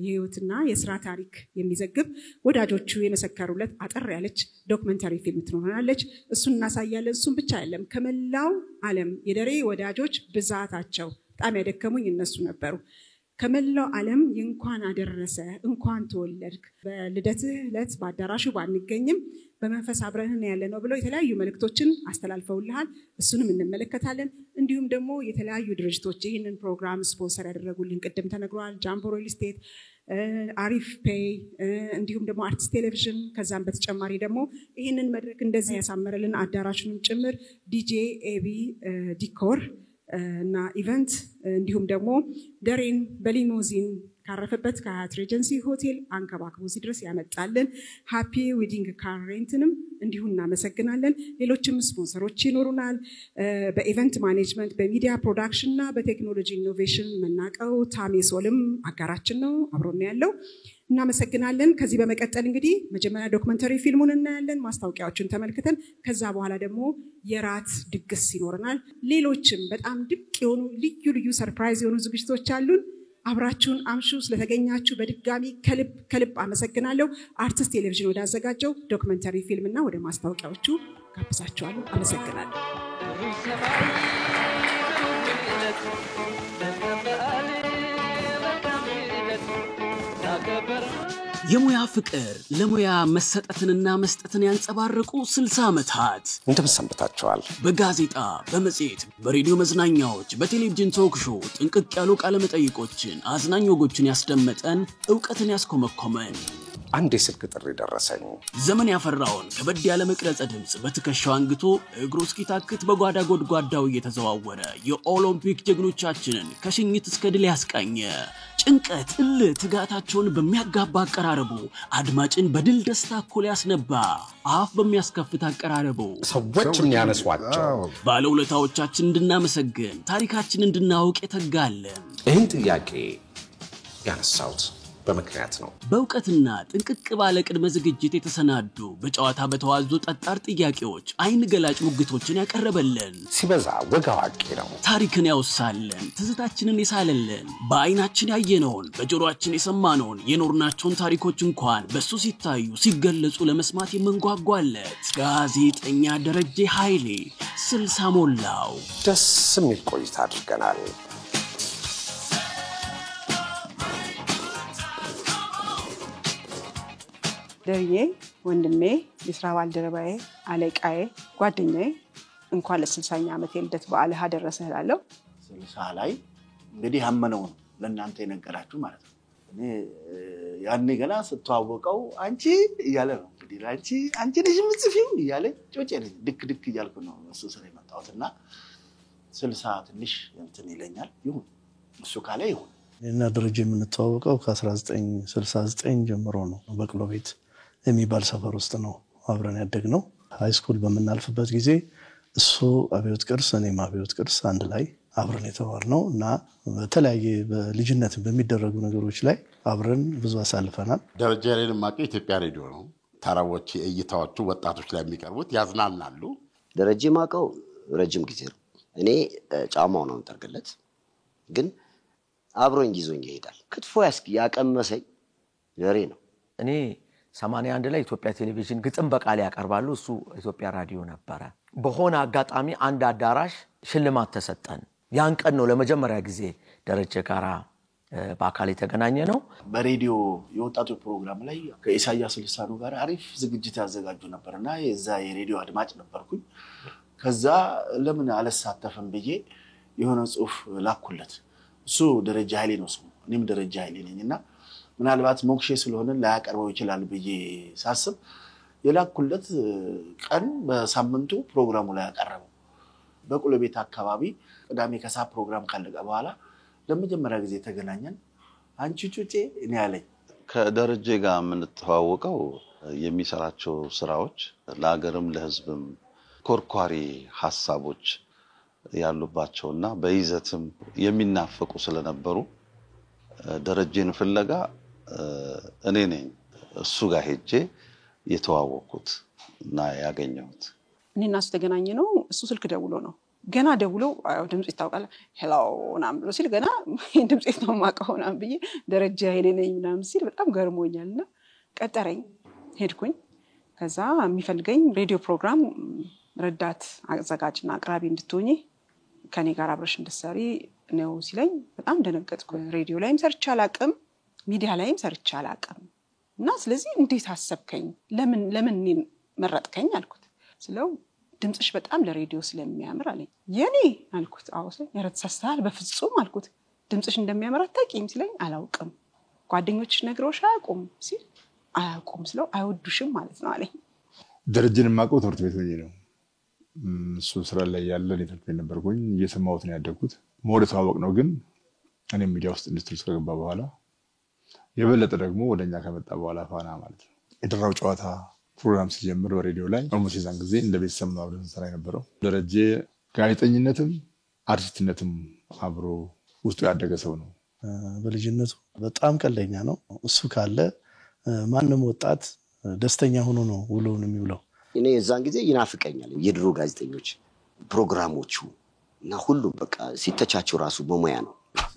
የህይወትና የሥራ ታሪክ የሚዘግብ ወዳጆቹ የመሰከሩለት አጠር ያለች ዶክመንተሪ ፊልም ትኖረናለች። እሱን እናሳያለን። እሱን ብቻ አይደለም ከመላው ዓለም የደሬ ወዳጆች ብዛታቸው በጣም ያደከሙኝ እነሱ ነበሩ። ከመላው ዓለም እንኳን አደረሰ እንኳን ተወለድክ በልደትህ ዕለት በአዳራሹ ባንገኝም በመንፈስ አብረን ያለነው ብለው የተለያዩ መልእክቶችን አስተላልፈውልሃል። እሱንም እንመለከታለን። እንዲሁም ደግሞ የተለያዩ ድርጅቶች ይህንን ፕሮግራም ስፖንሰር ያደረጉልን ቅድም ተነግሯል። ጃምቦ ሪል ስቴት፣ አሪፍ ፔይ እንዲሁም ደግሞ አርትስ ቴሌቪዥን ከዛም በተጨማሪ ደግሞ ይህንን መድረክ እንደዚህ ያሳመረልን አዳራሹንም ጭምር ዲጄ ኤቢ ዲኮር እና ኢቨንት እንዲሁም ደግሞ ደሬን በሊሞዚን ካረፈበት ከሀያት ሬጀንሲ ሆቴል አንከባክቦ እዚህ ድረስ ያመጣልን ሃፒ ዌዲንግ ካር ሬንትንም እንዲሁ እናመሰግናለን። ሌሎችም ስፖንሰሮች ይኖሩናል። በኢቨንት ማኔጅመንት በሚዲያ ፕሮዳክሽን እና በቴክኖሎጂ ኢኖቬሽን መናቀው ታሜሶልም አጋራችን ነው አብሮን ያለው እናመሰግናለን። ከዚህ በመቀጠል እንግዲህ መጀመሪያ ዶክመንተሪ ፊልሙን እናያለን ማስታወቂያዎችን ተመልክተን ከዛ በኋላ ደግሞ የራት ድግስ ይኖርናል። ሌሎችም በጣም ድንቅ የሆኑ ልዩ ልዩ ሰርፕራይዝ የሆኑ ዝግጅቶች አሉን። አብራችሁን አምሹ። ስለተገኛችሁ በድጋሚ ከልብ አመሰግናለሁ። አርትስ ቴሌቪዥን ወደ አዘጋጀው ዶክመንተሪ ፊልምና ወደ ማስታወቂያዎቹ ጋብዛችኋለሁ። አመሰግናለሁ። የሙያ ፍቅር ለሙያ መሰጠትንና መስጠትን ያንጸባረቁ 60 ዓመታት እንደምሰንበታቸዋል። በጋዜጣ በመጽሔት በሬዲዮ መዝናኛዎች በቴሌቪዥን ቶክ ሾው ጥንቅቅ ያሉ ቃለ መጠይቆችን አዝናኝ ወጎችን ያስደመጠን ዕውቀትን ያስኮመኮመን አንድ የስልክ ጥሪ ደረሰኝ። ዘመን ያፈራውን ከበድ ያለ መቅረጸ ድምጽ በትከሻው አንግቶ እግሩ እስኪታክት በጓዳ ጎድጓዳው እየተዘዋወረ የኦሎምፒክ ጀግኖቻችንን ከሽኝት እስከ ድል ያስቃኘ ጭንቀት ትጋታቸውን በሚያጋባ አቀራረቡ አድማጭን በድል ደስታ እኮ ያስነባ አፍ በሚያስከፍት አቀራረቡ ሰዎች የሚያነሷቸው ባለውለታዎቻችን እንድናመሰግን ታሪካችንን እንድናውቅ የተጋለን ይህን ጥያቄ ያነሳሁት በምክንያት ነው። በእውቀትና ጥንቅቅ ባለ ቅድመ ዝግጅት የተሰናዱ በጨዋታ በተዋዙ ጠጣር ጥያቄዎች አይን ገላጭ ሙግቶችን ያቀረበልን ሲበዛ ወግ አዋቂ ነው። ታሪክን ያውሳልን፣ ትዝታችንን ይሳልልን፣ በአይናችን ያየነውን በጆሮአችን የሰማነውን የኖርናቸውን ታሪኮች እንኳን በሱ ሲታዩ ሲገለጹ ለመስማት የምንጓጓለት ጋዜጠኛ ደረጀ ኃይሌ 60 ሞላው ደስ የሚል ቆይታ አድርገናል። ደርዬ ወንድሜ፣ የሥራ ባልደረባዬ፣ አለቃዬ፣ ጓደኛዬ እንኳን ለ60ኛ ዓመት የልደት በዓልህ አደረሰህ እላለሁ። 60 ላይ እንግዲህ ያመነው ለእናንተ የነገራችሁ ማለት ነው። እኔ ያኔ ገና ስተዋወቀው አንቺ እያለ ነው እንግዲህ አንቺ ልጅ ምጽፊው እያለ ጮጬ ነኝ ድክ እያልኩ ነው እሱ ስለ መጣሁትና 60 ትንሽ እንትን ይለኛል። ይሁን እሱ ካለ ይሁን። እና ደረጀ የምንተዋወቀው ከ1969 ጀምሮ ነው። በቅሎ ቤት የሚባል ሰፈር ውስጥ ነው አብረን ያደግነው። ሃይ ስኩል በመናልፍበት ጊዜ እሱ አብዮት ቅርስ እኔም አብዮት ቅርስ አንድ ላይ አብረን የተዋልነው እና በተለያየ በልጅነት በሚደረጉ ነገሮች ላይ አብረን ብዙ አሳልፈናል። ደረጀ ኃይሌን ማቀው ኢትዮጵያ ሬዲዮ ነው። ታራዎች እይታዎቹ ወጣቶች ላይ የሚቀርቡት ያዝናናሉ። ደረጀ ማቀው ረጅም ጊዜ ነው። እኔ ጫማው ነው እንጠርግለት ግን አብሮኝ ይዞኝ ይሄዳል። ክትፎ ያቀመሰኝ ደሬ ነው። እኔ 81 ላይ ኢትዮጵያ ቴሌቪዥን ግጥም በቃል ያቀርባሉ። እሱ ኢትዮጵያ ራዲዮ ነበረ። በሆነ አጋጣሚ አንድ አዳራሽ ሽልማት ተሰጠን። ያን ቀን ነው ለመጀመሪያ ጊዜ ደረጀ ጋራ በአካል የተገናኘ ነው። በሬዲዮ የወጣቶች ፕሮግራም ላይ ከኢሳያስ ልሳኑ ጋር አሪፍ ዝግጅት ያዘጋጁ ነበርና የዛ የሬዲዮ አድማጭ ነበርኩኝ። ከዛ ለምን አልሳተፍም ብዬ የሆነ ጽሁፍ ላኩለት። እሱ ደረጀ ኃይሌ ነው ስሙ፣ እኔም ደረጀ ኃይሌ ነኝና ምናልባት ሞክሼ ስለሆነ ላያቀርበው ይችላል ብዬ ሳስብ የላኩለት ቀን በሳምንቱ ፕሮግራሙ ላይ ያቀረበው። በቅሎ ቤት አካባቢ ቅዳሜ ከሰዓት ፕሮግራም ካለቀ በኋላ ለመጀመሪያ ጊዜ ተገናኘን። አንቺ ጩጬ እኔ ያለኝ ከደረጀ ጋር የምንተዋወቀው የሚሰራቸው ስራዎች ለሀገርም ለሕዝብም ኮርኳሪ ሐሳቦች ያሉባቸውና በይዘትም የሚናፈቁ ስለነበሩ ደረጀን ፍለጋ እኔ ነኝ እሱ ጋር ሄጄ የተዋወቅኩት እና ያገኘሁት። እኔና እሱ ተገናኘ ነው። እሱ ስልክ ደውሎ ነው ገና ደውሎ ድምጽ ይታወቃል ሄሎ ናም ብሎ ሲል ገና ድምጽ ነው ማቀው ናም ብዬ ደረጀ ኃይሌ ነኝ ናም ሲል በጣም ገርሞኛልና ቀጠረኝ። ሄድኩኝ። ከዛ የሚፈልገኝ ሬዲዮ ፕሮግራም ረዳት አዘጋጅና አቅራቢ እንድትሆኚ ከኔ ጋር አብረሽ እንድትሰሪ ነው ሲለኝ በጣም ደነገጥኩ። ሬዲዮ ላይም ሰርቼ አላቅም፣ ሚዲያ ላይም ሰርቼ አላቅም እና ስለዚህ እንዴት አሰብከኝ? ለምን እኔን መረጥከኝ አልኩት። ስለው ድምጽሽ በጣም ለሬዲዮ ስለሚያምር አለኝ። የኔ አልኩት። አዎ ሲለኝ ያረተሳሳል በፍጹም አልኩት። ድምጽሽ እንደሚያምር አታውቂም ሲለኝ አላውቅም። ጓደኞችሽ ነግረውሽ አያውቁም ሲል አያውቁም ስለው አይወዱሽም ማለት ነው አለኝ። ደረጀን ማቀው ትምህርት ቤት ሆኜ ነው። እሱ ስራ ላይ ያለ ኔትወርክ ነበርኩኝ። እየሰማሁት ነው ያደግኩት። ሞደ ተዋወቅ ነው ግን እኔ ሚዲያ ውስጥ ኢንዱስትሪ ስለገባ በኋላ የበለጠ ደግሞ ወደኛ ከመጣ በኋላ ፋና ማለት ነው የደራው ጨዋታ ፕሮግራም ሲጀምር በሬዲዮ ላይ ኦልሞስት የዛን ጊዜ እንደ ቤተሰብ ነው አብረን ስራ የነበረው። ደረጀ ጋዜጠኝነትም አርቲስትነትም አብሮ ውስጡ ያደገ ሰው ነው። በልጅነቱ በጣም ቀልደኛ ነው። እሱ ካለ ማንም ወጣት ደስተኛ ሆኖ ነው ውሎውን የሚውለው። እኔ የዛን ጊዜ ይናፍቀኛል የድሮ ጋዜጠኞች ፕሮግራሞቹ እና ሁሉም በቃ ሲተቻቸው ራሱ በሙያ ነው።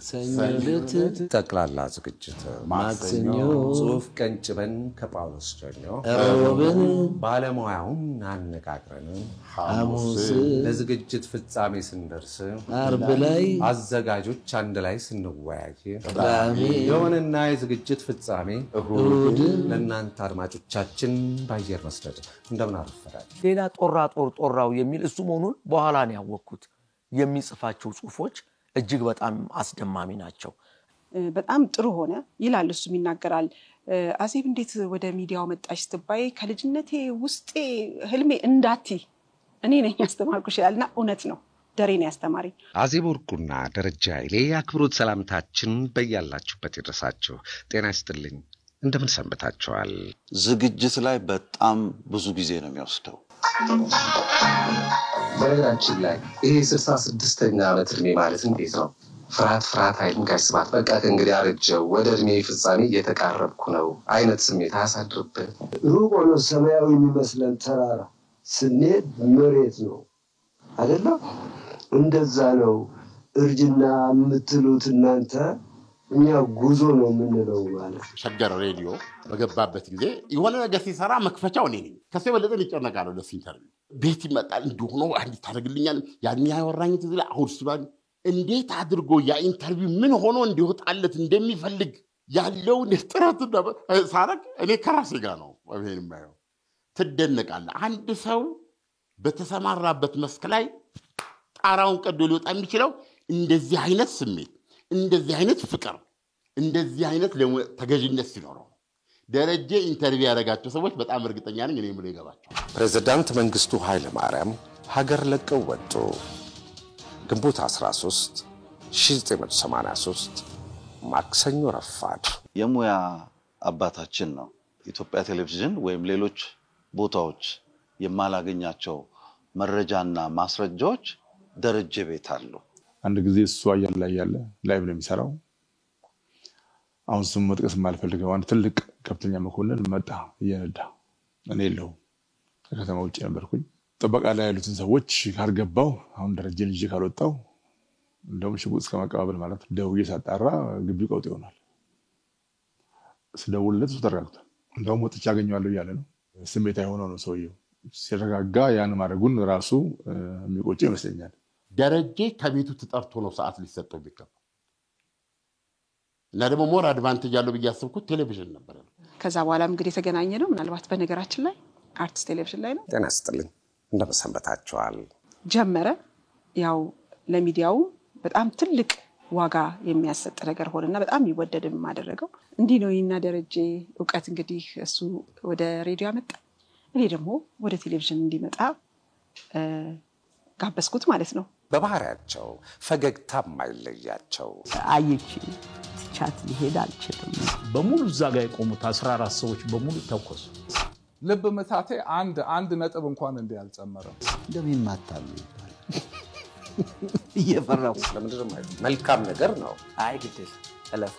ሰኞለት ጠቅላላ ዝግጅት ማክሰኞ ጽሁፍ ቀንጭበን ከጳውሎስ ጀኞ ሮብን ባለሙያውን አነጋግረን ሐሙስ ለዝግጅት ፍጻሜ ስንደርስ አርብ ላይ አዘጋጆች አንድ ላይ ስንወያይ ቅዳሜ የሆነና የዝግጅት ፍጻሜ እሁድ ለእናንተ አድማጮቻችን ባየር መስደድ እንደምን አረፈዳችሁ። ሌላ ጦራው የሚል እሱ መሆኑን በኋላ ነው ያወቅኩት። የሚጽፋቸው ጽሁፎች እጅግ በጣም አስደማሚ ናቸው። በጣም ጥሩ ሆነ ይላል እሱም ይናገራል። አዜብ እንዴት ወደ ሚዲያው መጣሽ ስትባይ ከልጅነቴ ውስጤ ህልሜ እንዳቲ እኔ ነኝ ያስተማርኩሽ ይላልና እውነት ነው። ደሬ ነው ያስተማረኝ። አዜብ ወርቁና ደረጀ ኃይሌ አክብሮት ሰላምታችን በያላችሁበት ይድረሳችሁ። ጤና ይስጥልኝ። እንደምን ሰንበታችኋል? ዝግጅት ላይ በጣም ብዙ ጊዜ ነው የሚወስደው። በነገራችን ላይ ይሄ 66ኛ ዓመት እድሜ ማለት እንዴት ነው? ፍርሃት አይልም ጋሽ ስብሐት በቃ እንግዲህ አረጀው ወደ እድሜ ፍጻሜ እየተቃረብኩ ነው አይነት ስሜት አያሳድርብህ? ሩቅ ሆኖ ሰማያዊ የሚመስለን ተራራ ስንሄድ መሬት ነው አይደለም? እንደዛ ነው እርጅና የምትሉት እናንተ፣ እኛ ጉዞ ነው የምንለው ማለት። ሸገር ሬዲዮ በገባበት ጊዜ የሆነ ነገር ሲሰራ መክፈቻው እኔ ነኝ። ከሱ የበለጠ ይጨነቃለሁ ለሱ ኢንተርቪው። ቤት ይመጣል እንደሆነ አንድ ታደርግልኛል ያን ያወራኝ ትዝላ አሁን ስባል እንዴት አድርጎ ያ ኢንተርቪው ምን ሆኖ እንዲወጣለት እንደሚፈልግ ያለው ጥረት ሳረግ እኔ ከራሴ ጋር ነው ወይንም ማየው ትደነቃለህ። አንድ ሰው በተሰማራበት መስክ ላይ ጣራውን ቀዶ ሊወጣ የሚችለው እንደዚህ አይነት ስሜት፣ እንደዚህ አይነት ፍቅር፣ እንደዚህ አይነት ተገዥነት ሲኖረው። ደረጀ ኢንተርቪው ያደረጋቸው ሰዎች በጣም እርግጠኛ ነኝ እኔ ምን ይገባቸው። ፕሬዝዳንት መንግስቱ ኃይለ ማርያም ሀገር ለቀው ወጡ። ግንቦት 13 1983 ማክሰኞ ረፋድ። የሙያ አባታችን ነው። ኢትዮጵያ ቴሌቪዥን ወይም ሌሎች ቦታዎች የማላገኛቸው መረጃና ማስረጃዎች ደረጀ ቤት አሉ። አንድ ጊዜ እሱ አየር ላይ ያለ ላይቭ ነው የሚሰራው። አሁን ስሙ መጥቀስ የማልፈልገው አንድ ትልቅ ከፍተኛ መኮንን መጣ እየነዳ። እኔ የለሁም ከከተማ ውጭ ነበርኩኝ። ጥበቃ ላይ ያሉትን ሰዎች ካልገባው አሁን ደረጀን ይዤ ካልወጣው እንደውም ሽጉጥ እስከ መቀባበል ማለት ደውዬ ሳጣራ ግቢው ቀውጥ ይሆናል። ስደውልለት እሱ ተረጋግቷል። እንደውም ወጥቼ አገኘዋለሁ እያለ ነው። ስሜታዊ ሆኖ ነው ሰውየው። ሲረጋጋ ያን ማድረጉን ራሱ የሚቆጨው ይመስለኛል። ደረጀ ከቤቱ ተጠርቶ ነው ሰዓት ሊሰጠው ቢገባ እና ደግሞ ሞር አድቫንቴጅ ያለው ብያስብኩት ቴሌቪዥን ነበር። ከዛ በኋላም እንግዲህ የተገናኘ ነው ምናልባት በነገራችን ላይ አርትስ ቴሌቪዥን ላይ ነው። ጤና ይስጥልኝ እንደምሰንበታችኋል። ጀመረ ያው ለሚዲያው በጣም ትልቅ ዋጋ የሚያሰጥ ነገር ሆነና በጣም ይወደድም ማደረገው እንዲህ ነው። ይና ደረጀ ዕውቀት እንግዲህ እሱ ወደ ሬዲዮ አመጣ፣ እኔ ደግሞ ወደ ቴሌቪዥን እንዲመጣ ጋበስኩት ማለት ነው። በባህሪያቸው ፈገግታ ማይለያቸው አይቺ ትቻት ሊሄድ አልችልም። በሙሉ እዛ ጋር የቆሙት 14 ሰዎች በሙሉ ተኮሱ። ልብ መታቴ አንድ ነጥብ እንኳን እንደ ያልጨመረው እንደምን ማታሉ እየፈራው ለምንድነው መልካም ነገር ነው። አይ ግዴታ አለፍ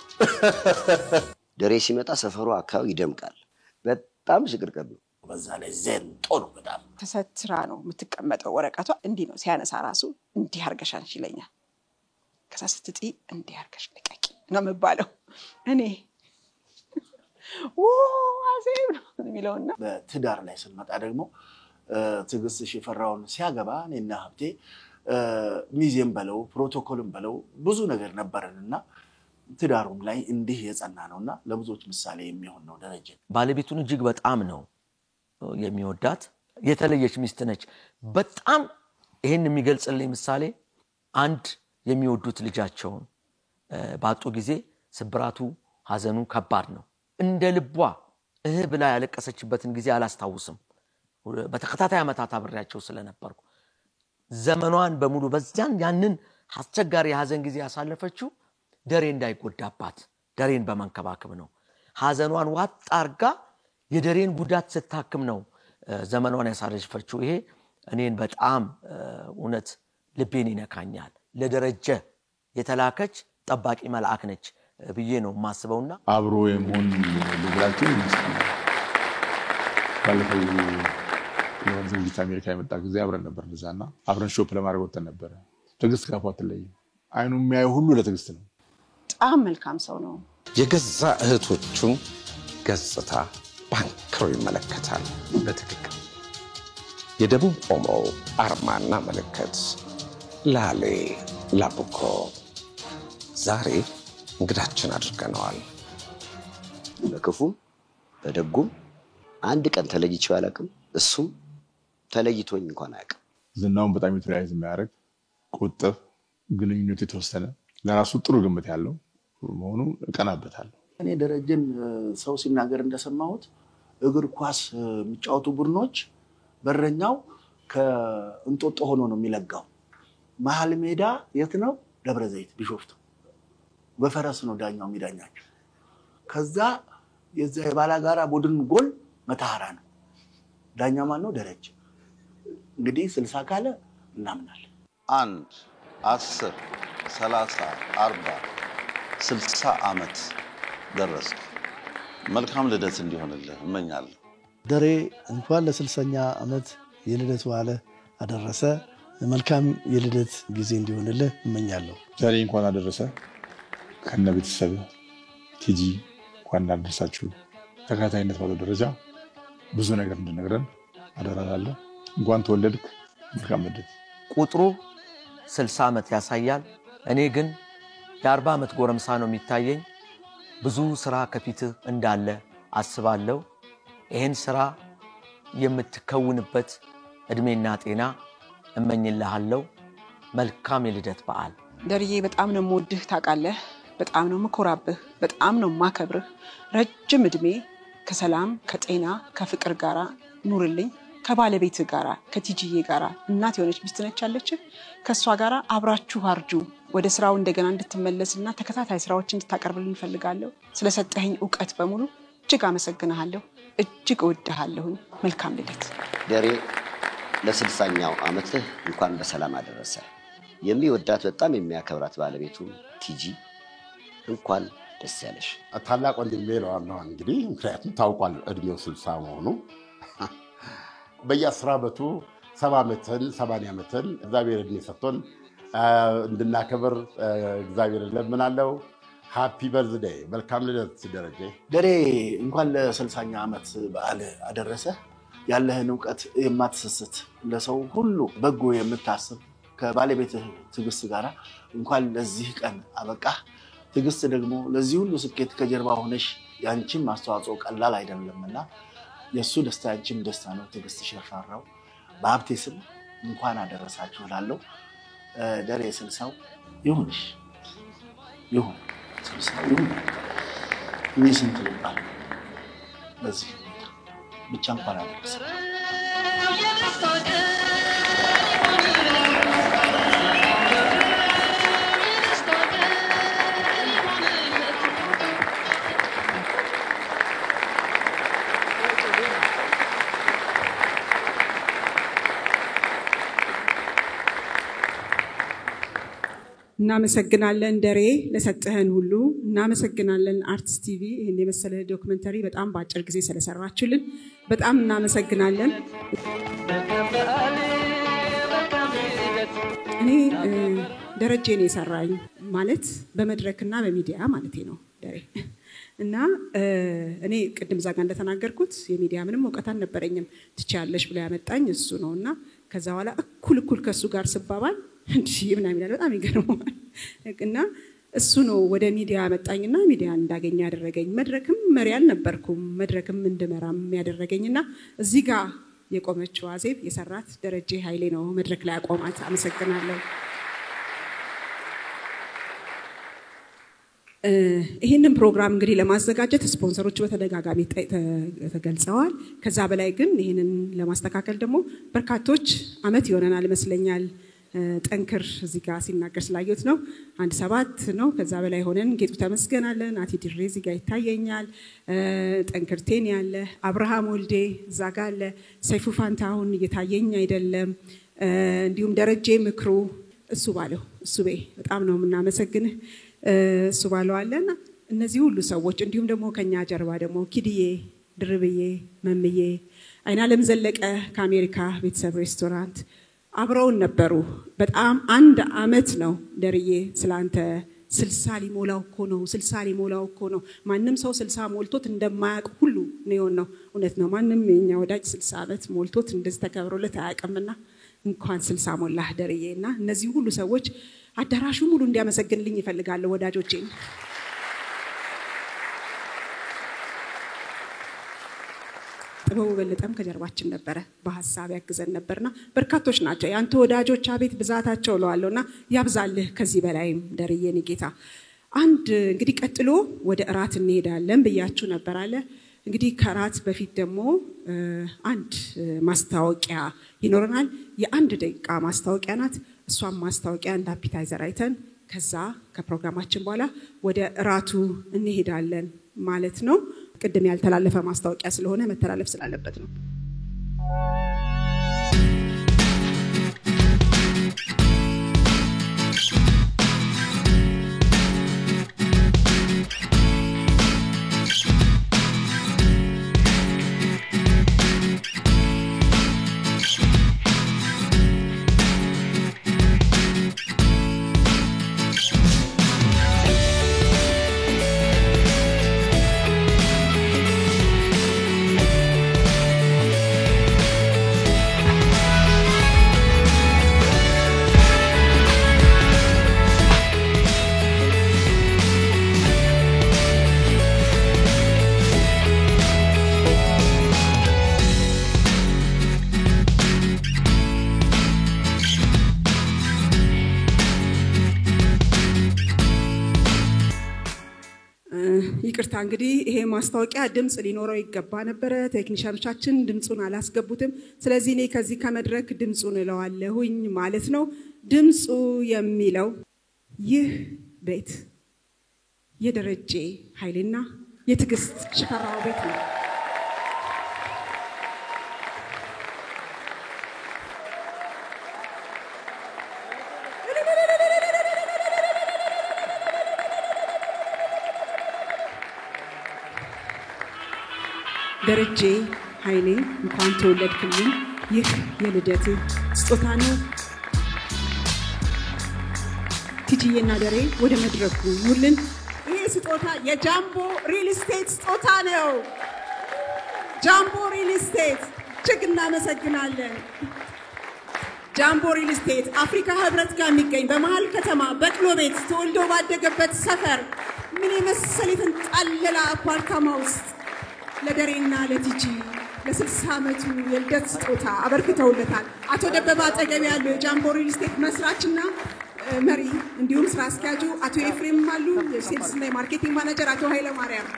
ደሬ ሲመጣ ሰፈሩ አካባቢ ይደምቃል። በጣም ሽቅርቅር ነው። በዛ ላይ ዘንጦ ነው በጣም ተሰትራ ነው የምትቀመጠው። ወረቀቷ እንዲህ ነው ሲያነሳ ራሱ እንዲህ አርገሻን ይለኛል። ከዛ ስትጢ እንዲህ አርገሽ ልቀቂ ነው የምባለው እኔ አዜብ ነው የሚለውና በትዳር ላይ ስንመጣ ደግሞ ትግስት ሽፈራውን ሲያገባ እኔና ሀብቴ ሚዜም በለው ፕሮቶኮልም በለው ብዙ ነገር ነበርንና ትዳሩም ላይ እንዲህ የጸና ነውና ለብዙዎች ምሳሌ የሚሆን ነው። ደረጀ ባለቤቱን እጅግ በጣም ነው የሚወዳት። የተለየች ሚስት ነች። በጣም ይሄን የሚገልጽልኝ ምሳሌ አንድ የሚወዱት ልጃቸውን ባጡ ጊዜ ስብራቱ ሐዘኑ ከባድ ነው። እንደ ልቧ ብላ ያለቀሰችበትን ጊዜ አላስታውስም። በተከታታይ ዓመታት አብሬያቸው ስለነበርኩ ዘመኗን በሙሉ በዚያን ያንን አስቸጋሪ ሐዘን ጊዜ ያሳለፈችው ደሬ እንዳይጎዳባት ደሬን በመንከባከብ ነው። ሐዘኗን ዋጥ አርጋ የደሬን ጉዳት ስታክም ነው ዘመኗን ያሳለፈችው። ይሄ እኔን በጣም እውነት ልቤን ይነካኛል። ለደረጀ የተላከች ጠባቂ መልአክ ነች ብዬ ነው ማስበውና አብሮ የመሆን ልብራችን ባለፈው የሆነ ዝግጅት አሜሪካ የመጣ ጊዜ አብረን ነበር። እንደዛና አብረን ሾፕ ለማድረግ ወጥተን ነበር። ትግስት ካፏት ላይ አይኑ የሚያየው ሁሉ ለትግስት ነው። በጣም መልካም ሰው ነው። የገዛ እህቶቹን ገጽታ ባንክሮ ይመለከታል። በትክክል የደቡብ ኦሞ አርማና ምልክት ላሌ ላቡኮ ዛሬ እንግዳችን አድርገነዋል። በክፉም በደጉም አንድ ቀን ተለይቼው አላውቅም። እሱም ተለይቶኝ እንኳን አያውቅም። ዝናውን በጣም የተለያየ የሚያደርግ ቁጥብ፣ ግንኙነት የተወሰነ ለራሱ ጥሩ ግምት ያለው መሆኑ እቀናበታለሁ። እኔ ደረጀን ሰው ሲናገር እንደሰማሁት እግር ኳስ የሚጫወቱ ቡድኖች በረኛው ከእንጦጦ ሆኖ ነው የሚለጋው። መሀል ሜዳ የት ነው? ደብረ ዘይት ቢሾፍቱ። በፈረስ ነው ዳኛው የሚዳኛቸው። ከዛ የዛ የባላጋራ ቡድን ጎል መታሃራ ነው። ዳኛ ማን ነው? ደረጀ። እንግዲህ 60 ካለ እናምናለን። 1 10 30 40 60 ዓመት ደረስክ። መልካም ልደት እንዲሆንልህ እመኛለሁ። ደሬ እንኳን ለ60ኛ ዓመት የልደት በዓል አደረሰ። መልካም የልደት ጊዜ እንዲሆንልህ እመኛለሁ። ዛሬ እንኳን አደረሰ ከነ ቤተሰብ ቲጂ እንኳን አደረሳችሁ። ተከታታይነት ባለው ደረጃ ብዙ ነገር እንድነግረን አደራላለሁ። እንኳን ተወለድክ። መልካም ልደት። ቁጥሩ 60 ዓመት ያሳያል። እኔ ግን የ40 ዓመት ጎረምሳ ነው የሚታየኝ። ብዙ ስራ ከፊትህ እንዳለ አስባለሁ። ይህን ስራ የምትከውንበት እድሜና ጤና እመኝልሃለሁ። መልካም የልደት በዓል። ደርዬ በጣም ነው የምወድህ ታውቃለህ። በጣም ነው የምኮራብህ። በጣም ነው የማከብርህ። ረጅም እድሜ ከሰላም ከጤና ከፍቅር ጋራ ኑርልኝ። ከባለቤትህ ጋራ ከቲጂዬ ጋራ እናት የሆነች ሚስት ነች ያለችህ። ከሷ ጋራ አብራችሁ አርጁ። ወደ ስራው እንደገና እንድትመለስና ተከታታይ ስራዎች እንድታቀርብልኝ ፈልጋለሁ። ስለሰጠኸኝ ዕውቀት በሙሉ እጅግ አመሰግናለሁ። እጅግ እወድሃለሁ። መልካም ልደት ደሬ። ለ60ኛው ዓመትህ እንኳን በሰላም አደረሰ። የሚወዳት በጣም የሚያከብራት ባለቤቱ ቲጂ እንኳን ደስ ያለሽ። ታላቅ ወንድሜ ነው እንግዲህ ምክንያቱም ታውቋል እድሜው 60 መሆኑ። በየ10 ዓመቱ 70 ዓመትን 80 ዓመትን እግዚአብሔር እድሜ ሰጥቶን እንድናከብር እግዚአብሔር ለምናለው። ሃፒ በርዝዴይ። መልካም ልደት ደረጀ። ደሬ እንኳን ለ60ኛ ዓመት በዓል አደረሰ። ያለህን ዕውቀት የማትሰስት ለሰው ሁሉ በጎ የምታስብ ከባለቤትህ ትግስት ጋራ እንኳን ለዚህ ቀን አበቃ። ትግስት ደግሞ ለዚህ ሁሉ ስኬት ከጀርባ ሆነሽ ያንቺም አስተዋጽኦ ቀላል አይደለምና የሱ ደስታ ያንቺም ደስታ ነው። ትግስት ሸፋራው በሀብቴ ስም እንኳን አደረሳችሁ እላለሁ። ደሬ 60 ይሁንሽ። ይሁን 60 ይሁን። እኔ ስንት ልባል በዚህ ብቻ እንኳን አደረሰ። እናመሰግናለን ደሬ ለሰጠህን ሁሉ እናመሰግናለን። አርትስ ቲቪ ይሄን የመሰለ ዶክመንተሪ በጣም በአጭር ጊዜ ስለሰራችሁልን በጣም እናመሰግናለን። እኔ ደረጀን የሰራኝ ማለት በመድረክና በሚዲያ ማለቴ ነው ደሬ እና እኔ ቅድም ዛጋ እንደተናገርኩት የሚዲያ ምንም ዕውቀት አልነበረኝም። ትቻለሽ ብሎ ያመጣኝ እሱ ነውና ከዛ በኋላ እኩል ከሱ ጋር ስባባል እንዴ ምናምን ይላል። በጣም ይገርማል። እና እሱ ነው ወደ ሚዲያ ያመጣኝና ሚዲያ እንዳገኝ ያደረገኝ። መድረክም መሪ አልነበርኩም። መድረክም እንድመራም ያደረገኝና እዚህ ጋር የቆመችው አዜብ የሰራት ደረጀ ኃይሌ ነው መድረክ ላይ አቆማት። አመሰግናለሁ። ይሄንን ፕሮግራም እንግዲህ ለማዘጋጀት ስፖንሰሮች በተደጋጋሚ ተገልጸዋል። ከዛ በላይ ግን ይሄንን ለማስተካከል ደግሞ በርካቶች አመት ይሆነናል ይመስለኛል። ጠንክር እዚህ ጋር ሲናገር ስላየሁት ነው። 17 ነው ከዛ በላይ ሆነን ጌጡ ተመስገን አለ፣ ናቲ ድሬ እዚህ ጋር ይታየኛል፣ ጠንክር ቴን ያለ፣ አብርሃም ወልዴ እዛ ጋር አለ፣ ሰይፉ ፋንታሁን እየታየኝ አይደለም፣ እንዲሁም ደረጀ ምክሩ እሱ ባለው እሱ በይ በጣም ነው የምናመሰግንህ እሱ ባለው አለና እነዚህ ሁሉ ሰዎች እንዲሁም ደግሞ ከኛ ጀርባ ደግሞ ኪድዬ ድርብዬ መምዬ አይናለም ዘለቀ ከአሜሪካ ቤተሰብ ሬስቶራንት አብረውን ነበሩ። በጣም አንድ አመት ነው ደርዬ ስላንተ 60 ሊሞላው እኮ ነው። ማንም ሰው 60 ሞልቶት እንደማያውቅ ሁሉ ነው። እውነት ነው። ማንም የኛ ወዳጅ 60 አመት ሞልቶት እንደዚህ ተከብሮለት አያውቅምና እንኳን 60 ሞላህ ደርዬና እነዚህ ሁሉ ሰዎች አዳራሹ ሙሉ እንዲያመሰግንልኝ ይፈልጋለሁ ወዳጆቼ። ጥበቡ በለጠም ከጀርባችን ነበረ፣ በሐሳብ ያግዘን ነበርና በርካቶች ናቸው ያንተ ወዳጆች። አቤት ብዛታቸው ለዋለውና ያብዛልህ ከዚህ በላይም ደርዬ ጌታ። አንድ እንግዲህ ቀጥሎ ወደ እራት እንሄዳለን ብያችሁ ነበር አለ። እንግዲህ ከራት በፊት ደግሞ አንድ ማስታወቂያ ይኖረናል። የ1 ደቂቃ ማስታወቂያ ናት። እሷም ማስታወቂያ እንደ አፒታይዘር አይተን ከዛ ከፕሮግራማችን በኋላ ወደ እራቱ እንሄዳለን ማለት ነው። ቅድም ያልተላለፈ ማስታወቂያ ስለሆነ መተላለፍ ስላለበት ነው። ይቅርታ እንግዲህ ይሄ ማስታወቂያ ድምጽ ሊኖረው ይገባ ነበር ቴክኒሻኖቻችን ድምጹን አላስገቡትም ስለዚህ እኔ ከዚህ ከመድረክ ድምጹን እለዋለሁኝ ማለት ነው ድምጹ የሚለው ይህ ቤት የደረጀ ኃይሌና የትግስት ሽፈራው ቤት ነው ደረጀ ኃይሌ እንኳን ተወለድክልኝ ይህ የልደት ስጦታ ነው ቲጂዬና ደሬ ወደ መድረኩ ሁሉን ይህ ስጦታ የጃምቦ ሪል ስቴት ስጦታ ነው ጃምቦ ሪል ስቴት እጅግ እናመሰግናለን ጃምቦ ሪል ስቴት አፍሪካ ህብረት ጋር የሚገኝ በመሃል ከተማ በቅሎ ቤት ተወልዶ ባደገበት ሰፈር ምን የመሰለ የተንጣለለ አፓርታማ ውስጥ ለደሬና ለቲጂ ለ60 ዓመቱ የልደት ስጦታ አበርክተውለታል አቶ ደበባ አጠገብ ያለው የጃምቦ ሪል ስቴት መስራችና መሪ እንዲሁም ስራ አስኪያጁ አቶ ኤፍሬም አሉ የሴልስ እና ማርኬቲንግ ማኔጀር አቶ ኃይለ ማርያም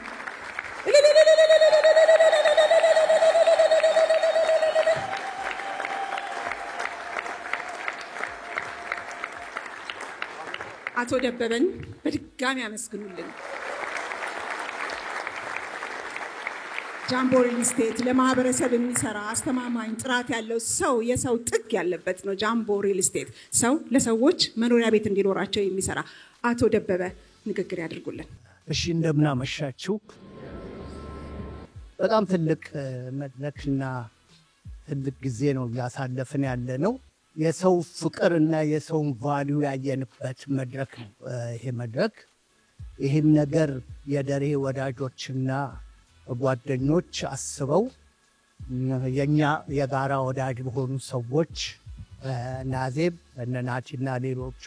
አቶ ደበበን በድጋሚ አመስግኑልን ጃምቦ ሪል ስቴት ለማህበረሰብ የሚሰራ አስተማማኝ ጥራት ያለው ሰው የሰው ጥግ ያለበት ነው ጃምቦ ሪል ስቴት ሰው ለሰዎች መኖሪያ ቤት እንዲኖራቸው የሚሰራ አቶ ደበበ ንግግር ያድርጉልን እሺ እንደምናመሻችሁ በጣም ትልቅ መድረክና ትልቅ ጊዜ ነው ያሳለፈን ያለ ነው የሰው ፍቅርና የሰው ቫልዩ ያየንበት መድረክ ነው ይሄ መድረክ ይሄን ነገር የደሬ ወዳጆችና ጓደኞች አስበው የኛ የጋራ ወዳጅ በሆኑ ሰዎች ናዜብ እነናቲና ሌሎቹ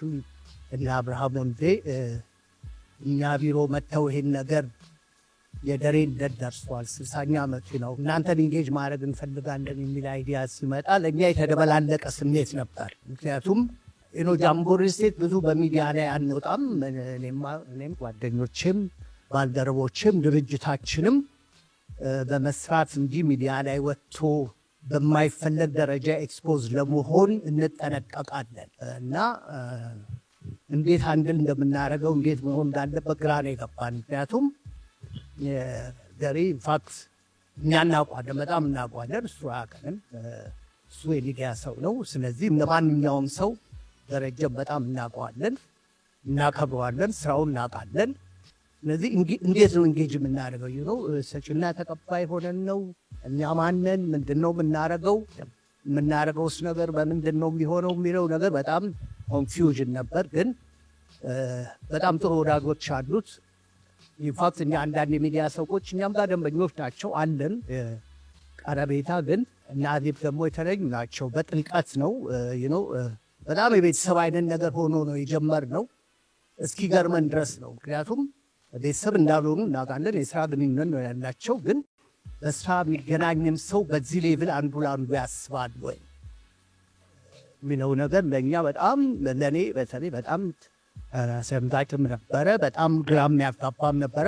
እና አብርሃም ወንዴ እኛ ቢሮ መተው ይሄን ነገር የደሬን ደርሷል 60ኛ ዓመቱ ነው እናንተን ኢንጌጅ ማድረግ እንፈልጋለን የሚል አይዲያ ሲመጣ ለኛ የተደበላለቀ ስሜት ነበር ምክንያቱም ጃምቦ ሪል ስቴት ብዙ በሚዲያ ላይ አንወጣም እኔም ጓደኞችም ባልደረቦችም ድርጅታችንም በመስራት እንጂ ሚዲያ ላይ ወጥቶ በማይፈለግ ደረጃ ኤክስፖዝ ለመሆን እንጠነቀቃለን እና እንዴት አንድል እንደምናደርገው እንዴት መሆን እንዳለበት ግራ ነው የገባን ምክንያቱም ደሬ ኢንፋክት እኛ እናውቀዋለን በጣም እናውቀዋለን እሱ አያውቀንም እሱ የሚዲያ ሰው ነው ስለዚህ እንደማንኛውም ሰው ደረጀን በጣም እናውቀዋለን እናከብረዋለን ስራውን እናውቃለን ስለዚህ እንዴት ነው ኢንጌጅ የምናደርገው ሰጪና ተቀባይ ሆነን ነው እኛ ማነን ምንድነው የምናደርገውስ ነገር በምንድነው የሚሆነው የሚለው ነገር በጣም ኮንፊውዥን ነበር ግን በጣም ጥሩ ወዳጆች አሉት ኢንፋክት እኛ አንዳንድ የሚዲያ ሰዎች እኛም ጋር ደንበኞች ናቸው አለን ቀረቤታ ግን እናዚብ ደግሞ የተለዩ ናቸው በጥልቀት ነው በጣም የቤተሰብ አይነት ነገር ሆኖ ነው የጀመርነው እስኪገርመን ድረስ ነው ምክንያቱም ቤተሰብ እንዳልሆኑ እናውቃለን የስራ ግንኙነት ነው ያላቸው ግን በስራ የሚገናኝም ሰው በዚህ ሌቭል አንዱ ለአንዱ ያስባል ወይ የሚለው ነገር ለእኛ በጣም ለእኔ በተለይ በጣም ሰምታችም ነበረ በጣም ግራም ያጋባም ነበረ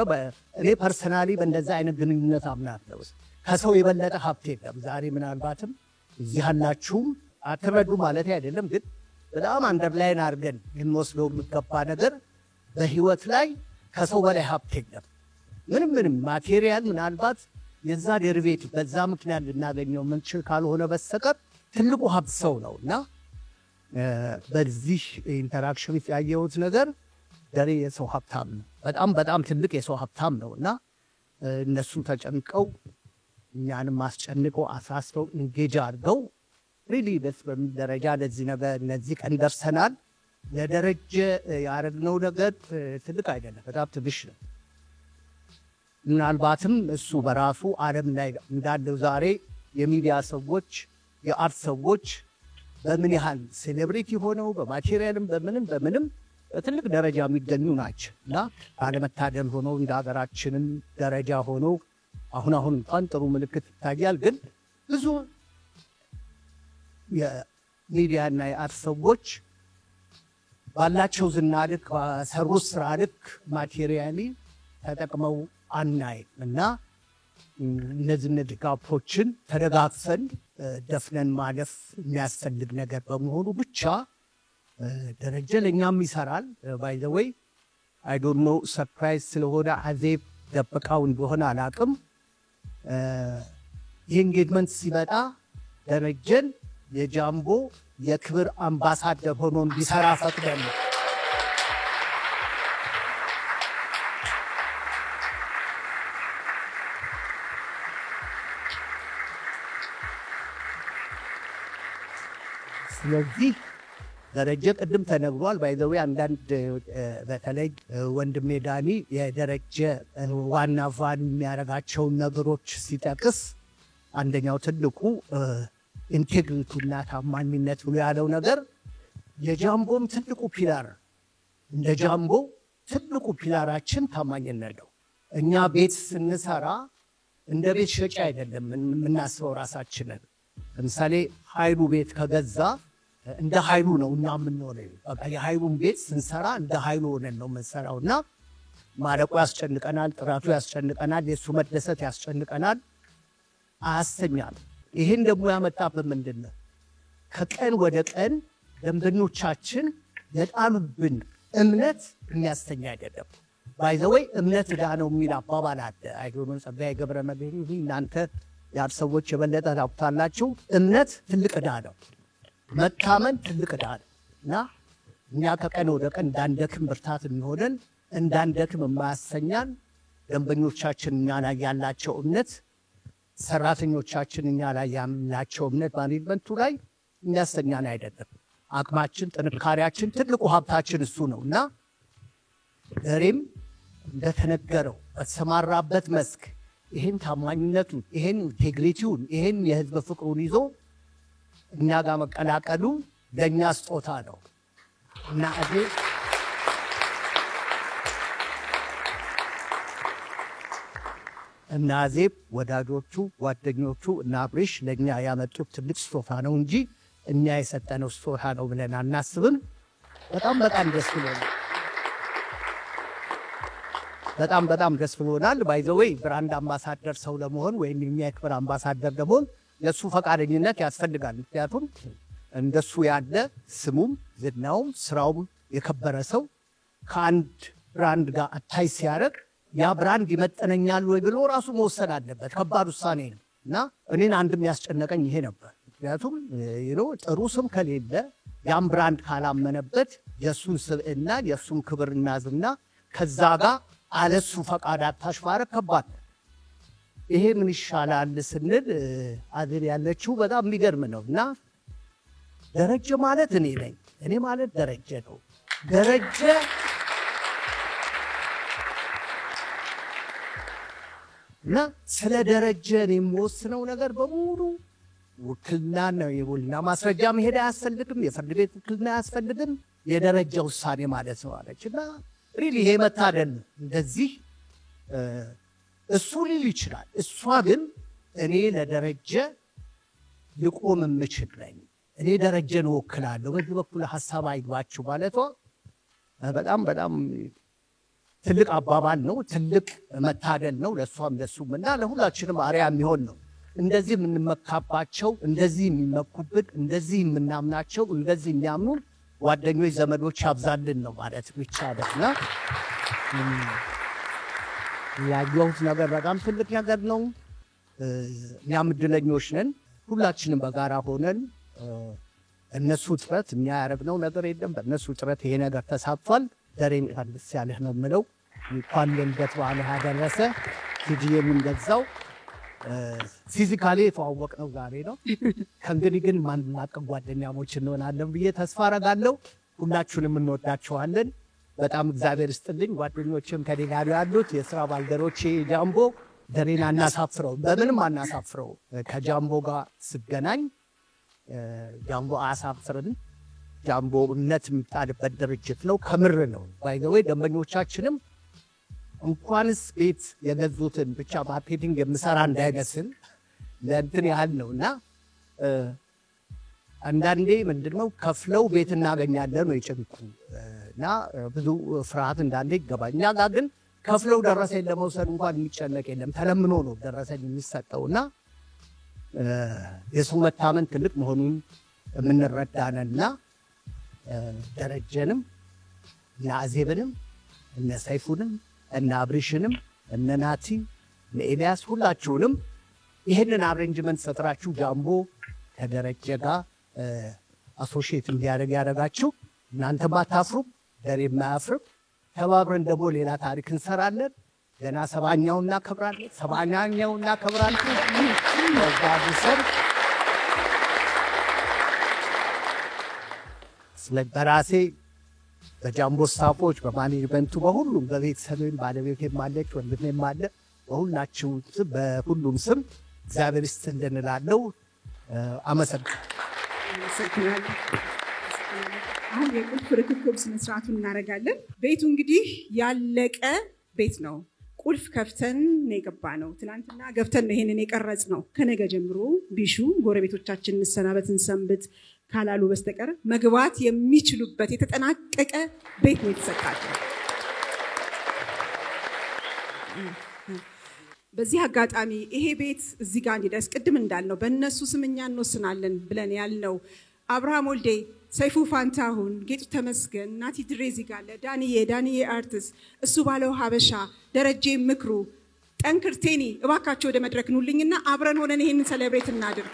እኔ ፐርሰናሊ በእንደዛ አይነት ግንኙነት አምናለሁ ከሰው የበለጠ ሀብት የለም ዛሬ ምናልባትም እዚህ ያላችሁም አትረዱ ማለት አይደለም ግን በጣም አንደርላይን አድርገን የምንወስደው የሚገባ ነገር በህይወት ላይ ከሰው በላይ ሀብት የለም ምንም ማቴሪያል ምናልባት የዛ ዴሪቬቲቭ በዛ ምክንያት ልናገኘው ምንችል ካልሆነ በስተቀር ትልቁ ሀብት ሰው ነው እና በዚህ ኢንተራክሽን ያየሁት ነገር ደሬ የሰው ሀብታም ነው በጣም ትልቅ የሰው ሀብታም ነው እና እነሱ ተጨንቀው እኛንም አስጨንቀው አሳስረው ኢንጌጅ አድርገው ሪሊ በስ በደረጃ ለዚህ ነገር እነዚህ ቀን ደርሰናል ለደረጀ ያረግነው ነገር ትልቅ አይደለም በጣም ትንሽ ነው ምናልባትም እሱ በራሱ ዓለም ላይ እንዳለው ዛሬ የሚዲያ ሰዎች የአርት ሰዎች በምን ያህል ሴሌብሪቲ ሆነው በማቴሪያልም በምንም በትልቅ ደረጃ የሚገኙ ናቸው እና ባለመታደል ሆነው እንደ ሀገራችንም ደረጃ ሆነው አሁን እንኳን ጥሩ ምልክት ይታያል ግን ብዙ የሚዲያና የአርት ሰዎች ባላቸው ዝና ልክ በሰሩት ስራ ልክ ማቴሪያሊ ተጠቅመው አናይም እና እነዚህ ጋፖችን ተደጋግፈን ደፍነን ማለፍ የሚያስፈልግ ነገር በመሆኑ ብቻ ደረጀ ለእኛም ይሰራል። ባይ ዘ ዌይ አይ ዶንት ኖ ሰርፕራይዝ ስለሆነ አዜብ ደብቃው እንደሆነ አላቅም። ይህ ኢንጌጅመንት ሲመጣ ደረጀን የጃምቦ የክብር አምባሳደር ሆኖ እንዲሰራ ፈቅደን ነው። ስለዚህ ደረጀ ቅድም ተነግሯል። ባይዘዌ አንዳንድ በተለይ ወንድሜ ዳኒ የደረጀ ዋና ቫን የሚያደርጋቸውን ነገሮች ሲጠቅስ አንደኛው ትልቁ ኢንቴግሪቲና ታማኝነት ብሎ ያለው ነገር የጃምቦም ትልቁ ፒላር እንደ ጃምቦ ትልቁ ፒላራችን ታማኝነት ነው። እኛ ቤት ስንሰራ እንደ ቤት ሸጪ አይደለም የምናስበው ራሳችንን። ለምሳሌ ኃይሉ ቤት ከገዛ እንደ ኃይሉ ነው እኛ የምንሆነው። በቃ የኃይሉን ቤት ስንሰራ እንደ ኃይሉ ሆነን ነው የምንሰራው እና ማለቁ ያስጨንቀናል፣ ጥራቱ ያስጨንቀናል፣ የእሱ መደሰት ያስጨንቀናል፣ አያስተኛል። ይህን ደግሞ ያመጣብን ምንድን ነው? ከቀን ወደ ቀን ደንበኞቻችን የጣሉብን እምነት የሚያስተኛ አይደለም። ባይዘወይ እምነት ዕዳ ነው የሚል አባባል አለ። አይዶኖ ጸጋዬ ገብረመድኅን እናንተ ያር ሰዎች የበለጠ ታውቁታላችሁ። እምነት ትልቅ ዕዳ ነው። መታመን ትልቅ ዕዳ ነው እና እኛ ከቀን ወደ ቀን እንዳንደክም ብርታት የሚሆነን እንዳንደክም የማያሰኛን ደንበኞቻችን እኛ ላይ ያላቸው እምነት፣ ሰራተኞቻችን እኛ ላይ ያላቸው እምነት ማኔጅመንቱ ላይ የሚያሰኛን አይደለም። አቅማችን፣ ጥንካሬያችን፣ ትልቁ ሀብታችን እሱ ነው እና ደሬም እንደተነገረው በተሰማራበት መስክ ይህን ታማኝነቱን፣ ይህን ኢንቴግሪቲውን፣ ይህን የህዝብ ፍቅሩን ይዞ እኛ ጋር መቀላቀሉ ለእኛ ስጦታ ነው እና እና አዜብ ወዳጆቹ፣ ጓደኞቹ እና አብሬሽ ለእኛ ያመጡት ትልቅ ስጦታ ነው እንጂ እኛ የሰጠነው ስጦታ ነው ብለን አናስብም። በጣም ደስ ብሎናል። በጣም ደስ ብሎናል። ባይ ዘ ዌይ ብራንድ አምባሳደር ሰው ለመሆን ወይም የኛ የክብር አምባሳደር ለመሆን የእሱ ፈቃደኝነት ያስፈልጋል። ምክንያቱም እንደሱ ያለ ስሙም ዝናውም ስራውም የከበረ ሰው ከአንድ ብራንድ ጋር አታይ ሲያደርግ ያ ብራንድ ይመጠነኛል ወይ ብሎ ራሱ መወሰን አለበት። ከባድ ውሳኔ ነው እና እኔን አንድም ያስጨነቀኝ ይሄ ነበር። ምክንያቱም ጥሩ ስም ከሌለ ያን ብራንድ ካላመነበት የእሱን ስብዕና የእሱን ክብርና ዝና ከዛ ጋር አለሱ ፈቃድ አታሽባረክ ከባድ ነው። ይሄ ምን ይሻላል ስንል አዜብ ያለችው በጣም የሚገርም ነው እና ደረጀ ማለት እኔ ነኝ፣ እኔ ማለት ደረጀ ነው። ደረጀ እና ስለ ደረጀ የሚወስነው ነገር በሙሉ ውክልና ነው። የውልና ማስረጃ መሄድ አያስፈልግም፣ የፍርድ ቤት ውክልና አያስፈልግም። የደረጀ ውሳኔ ማለት ነው አለች እና ሪሊ ይሄ መታደል ነው። እንደዚህ እሱ ሊል ይችላል። እሷ ግን እኔ ለደረጀ ልቆም የምችል ነኝ፣ እኔ ደረጀን እወክላለሁ፣ በዚህ በኩል ሀሳብ አይግባችሁ ማለቷ በጣም ትልቅ አባባል ነው፣ ትልቅ መታደል ነው ለእሷም ለሱም እና ለሁላችንም አርያ የሚሆን ነው። እንደዚህ የምንመካባቸው፣ እንደዚህ የሚመኩብን፣ እንደዚህ የምናምናቸው፣ እንደዚህ የሚያምኑን ጓደኞች ዘመዶች ያብዛልን ነው ማለት ይቻላልና ያየሁት ነገር በጣም ትልቅ ነገር ነው። እኛም እድለኞች ነን። ሁላችንም በጋራ ሆነን እነሱ ጥረት እኛ ያደረግነው ነገር የለም። በእነሱ ጥረት ይሄ ነገር ተሳትፏል። ደሬን ደስ ያለህ ነው የምለው። እንኳን ለልደት በዓል ያደረሰ ቲጂዬ የምንገዛው ፊዚካሊ የተዋወቅነው ዛሬ ነው። ከእንግዲህ ግን ማንናቀም ጓደኛሞች እንሆናለን ብዬ ተስፋ አረጋለሁ። ሁላችሁንም እንወዳችኋለን። በጣም እግዚአብሔር ይስጥልኝ። ጓደኞችም ከኔ ጋር ያሉት የስራ ባልደረቦቼ ጃምቦ ደሬን አናሳፍረው፣ በምንም አናሳፍረው። ከጃምቦ ጋር ስገናኝ ጃምቦ አያሳፍርን። ጃምቦ እምነት የሚጣልበት ድርጅት ነው። ከምር ነው። ባይ ዘ ዌይ ደንበኞቻችንም እንኳንስ ቤት የገዙትን ብቻ ማርኬቲንግ የምሰራ እንዳይመስል ለእንትን ያህል ነው እና አንዳንዴ ምንድነው ከፍለው ቤት እናገኛለን ነው የጭንቁ እና ብዙ ፍርሃት እንዳንዴ ይገባል። እኛ ጋር ግን ከፍለው ደረሰኝ ለመውሰድ እንኳን የሚጨነቅ የለም። ተለምኖ ነው ደረሰኝ የሚሰጠውና የሰው መታመን ትልቅ መሆኑን የምንረዳነንና ደረጀንም እነ አዜብንም እነ ሰይፉንም እነ አብሪሽንም እነ ናቲ እነ ኤልያስ ሁላችሁንም ይህንን አሬንጅመንት ፈጥራችሁ ጃምቦ ከደረጀ ጋር አሶሺየት እንዲያደርግ ያደረጋችሁ እናንተ ባታፍሩ ደሬ የማያፍርም። ተባብረን ደግሞ ሌላ ታሪክ እንሰራለን። ገና 70ኛውን እናከብራለን። 70ኛውን እናከብራለን። በጋብሰን ስለ በራሴ በጃምቦ ስታፎች በማኔጅመንቱ በሁሉም በቤተሰብም ባለቤቴም አለች ወንድሜም አለ በሁላችሁ በሁሉም ስም እግዚአብሔር ይስጥልን እላለሁ። አመሰግናለሁ። አሁን የቁልፍ ርክክብ ስነስርዓቱን እናደርጋለን። ቤቱ እንግዲህ ያለቀ ቤት ነው። ቁልፍ ከፍተን ነው የገባ ነው። ትናንትና ገብተን ነው ይሄንን የቀረጽ ነው። ከነገ ጀምሮ ቢሹ ጎረቤቶቻችን እንሰናበትን ሰንብት ካላሉ በስተቀር መግባት የሚችሉበት የተጠናቀቀ ቤት ነው የተሰጣቸው። በዚህ አጋጣሚ ይሄ ቤት እዚህ ጋር እንዲደርስ ቅድም እንዳልነው በእነሱ ስምኛ እንወስናለን ብለን ያልነው አብርሃም ወልዴ፣ ሰይፉ ፋንታሁን፣ ጌጡ ተመስገን፣ ናቲ ድሬዚ ጋለ፣ ዳንዬ አርቲስት፣ እሱ ባለው ሀበሻ፣ ደረጀ ምክሩ፣ ጠንክር ቴኒ እባካችሁ ወደ መድረክ ኑልኝና አብረን ሆነን ይሄንን ሴሌብሬት እናድርግ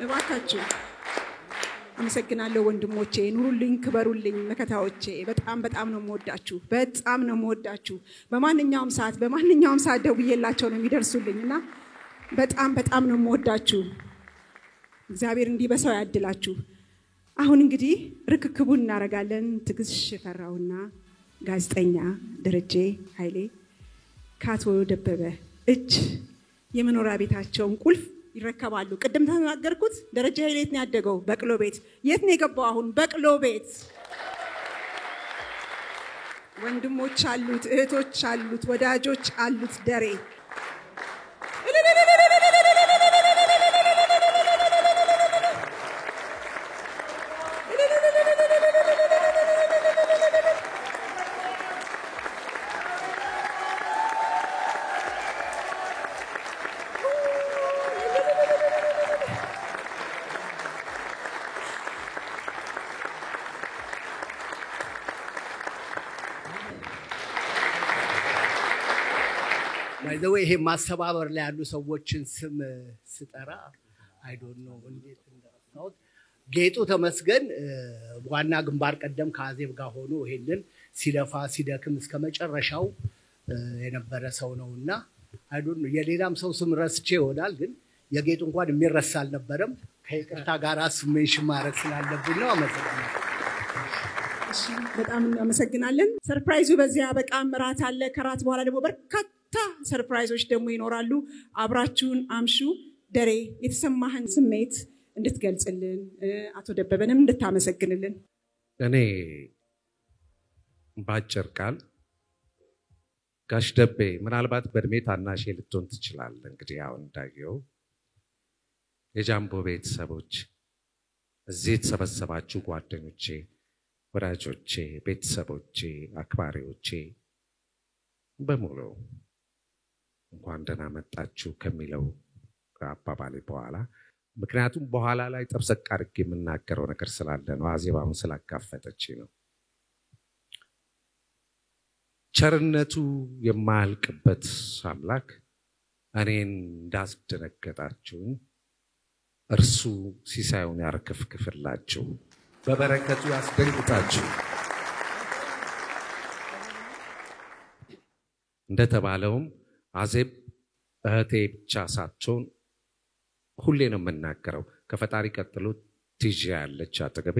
እባካችሁ። አመሰግናለሁ ወንድሞቼ፣ ኑሩልኝ፣ ክበሩልኝ መከታዎቼ። በጣም ነው የምወዳችሁ፣ በጣም ነው የምወዳችሁ። በማንኛውም ሰዓት ደውዬላቸው ነው የሚደርሱልኝና በጣም ነው የምወዳችሁ። እግዚአብሔር እንዲህ በሰው ያድላችሁ። አሁን እንግዲህ ርክክቡን እናደርጋለን። ትግስት ሽፈራውና ጋዜጠኛ ደረጀ ኃይሌ ከአቶ ደበበ እጅ የመኖሪያ ቤታቸውን ቁልፍ ይረከባሉ። ቅድም ተናገርኩት። ደረጀ ኃይሌ የት ነው ያደገው? በቅሎ ቤት። የት ነው የገባው? አሁን በቅሎ ቤት። ወንድሞች አሉት፣ እህቶች አሉት፣ ወዳጆች አሉት። ደሬ ባይ ዘ ዌይ ይሄ ማስተባበር ላይ ያሉ ሰዎችን ስም ስጠራ አይ ዶንት ኖ እንዴት እንደረሳሁት። ጌጡ ተመስገን ዋና ግንባር ቀደም ከአዜብ ጋር ሆኖ ይሄንን ሲለፋ ሲደክም እስከ መጨረሻው የነበረ ሰው ነውና አይ ዶንት ኖ የሌላም ሰው ስም ረስቼ ይሆናል፣ ግን የጌጡ እንኳን የሚረሳ አልነበረም። ከይቅርታ ጋር ሜንሽን ማድረግ ስላለብኝ ነው። አመሰግናለሁ። በጣም እናመሰግናለን። ሰርፕራይዙ በዚህ አበቃ። እራት አለ። ከራት በኋላ ደግሞ በርካታ ሰርፕራይዞች ደግሞ ይኖራሉ። አብራችሁን አምሹ። ደሬ የተሰማህን ስሜት እንድትገልጽልን፣ አቶ ደበበንም እንድታመሰግንልን። እኔ ባጭር ቃል ጋሽ ደቤ ምናልባት በእድሜ ታናሼ ልትሆን ትችላለህ። እንግዲህ አሁን እንዳየው የጃምቦ ቤተሰቦች፣ እዚህ የተሰበሰባችሁ ጓደኞቼ፣ ወዳጆቼ፣ ቤተሰቦቼ፣ አክባሪዎቼ በሙሉ እንኳን ደህና መጣችሁ ከሚለው አባባሌ በኋላ ምክንያቱም በኋላ ላይ ጠብሰቅ አድርጌ የምናገረው ነገር ስላለ ነው። አዜባውን ስላካፈተች ነው። ቸርነቱ የማያልቅበት አምላክ እኔን እንዳስደነገጣችሁኝ እርሱ ሲሳዩን ያርከፍክፍላችሁ፣ በበረከቱ ያስደንግጣችሁ። እንደተባለውም አዜብ እህቴ ብቻ ሳትሆን ሁሌ ነው የምናገረው፣ ከፈጣሪ ቀጥሎ ቲጂ ያለች አጠገቤ፣